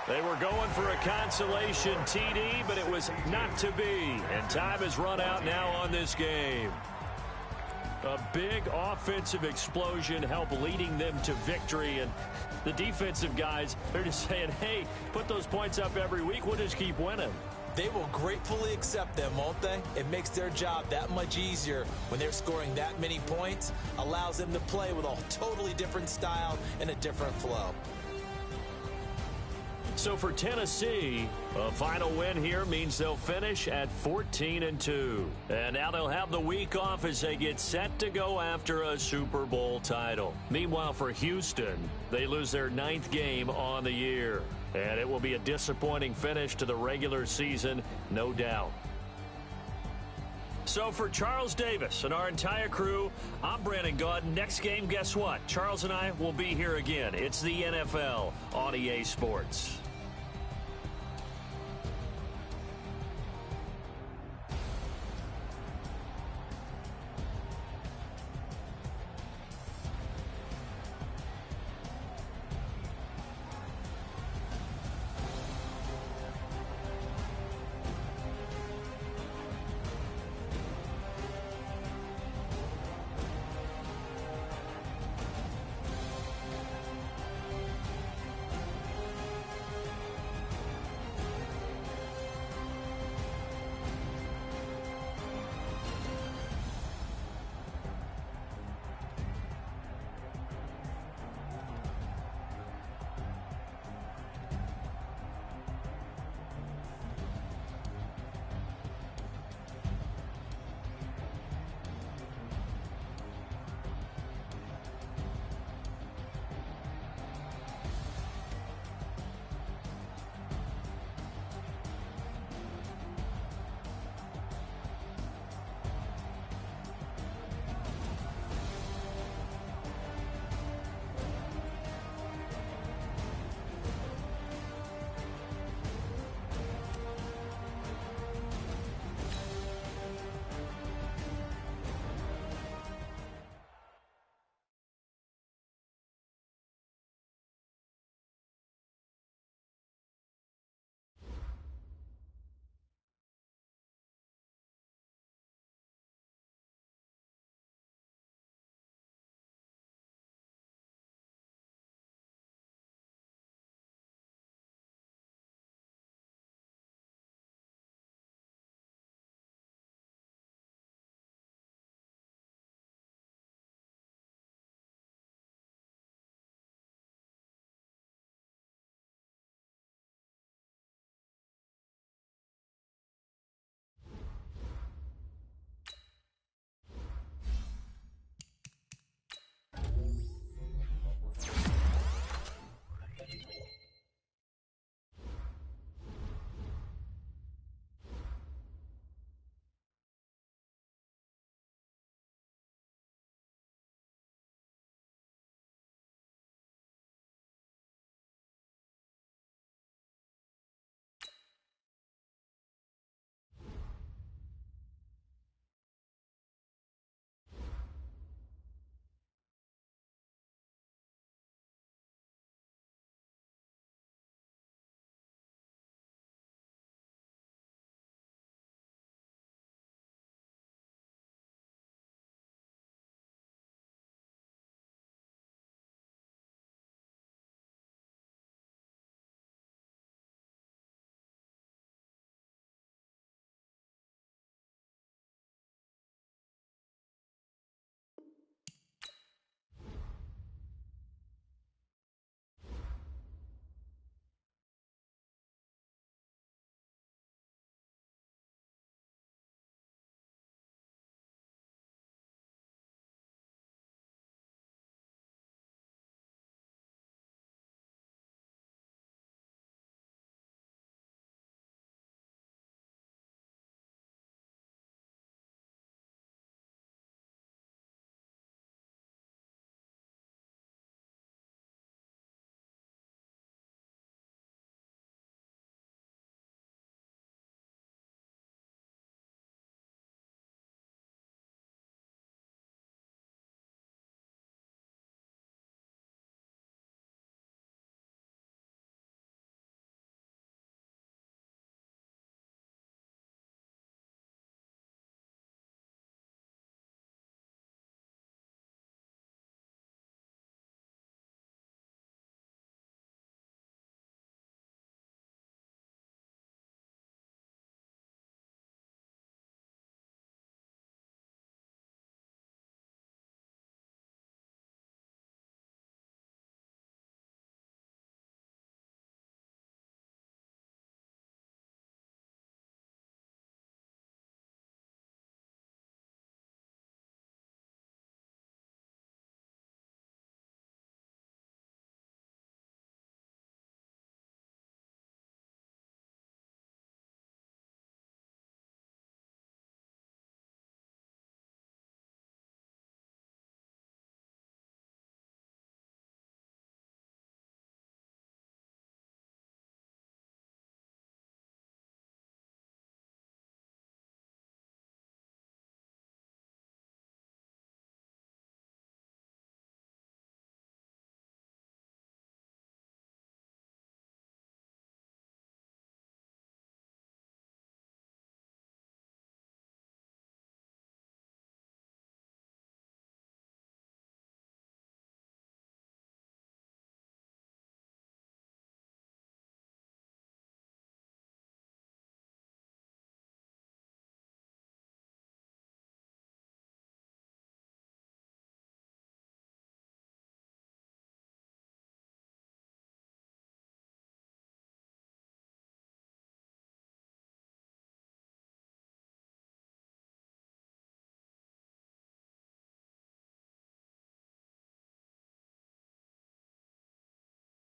They were going for a consolation TD, but it was not to be. And time has run out now on this game. A big offensive explosion helped leading them to victory. And the defensive guys, they're just saying, hey, put those points up every week. We'll just keep winning. They will gratefully accept them, won't they? It makes their job that much easier when they're scoring that many points. Allows them to play with a totally different style and a different flow. So for Tennessee, a final win here means they'll finish at 14-2. And now they'll have the week off as they get set to go after a Super Bowl title. Meanwhile, for Houston, they lose their 9th game on the year. And it will be a disappointing finish to the regular season, no doubt. So for Charles Davis and our entire crew, I'm Brandon Gaud. Next game, guess what? Charles and I will be here again. It's the NFL on EA Sports.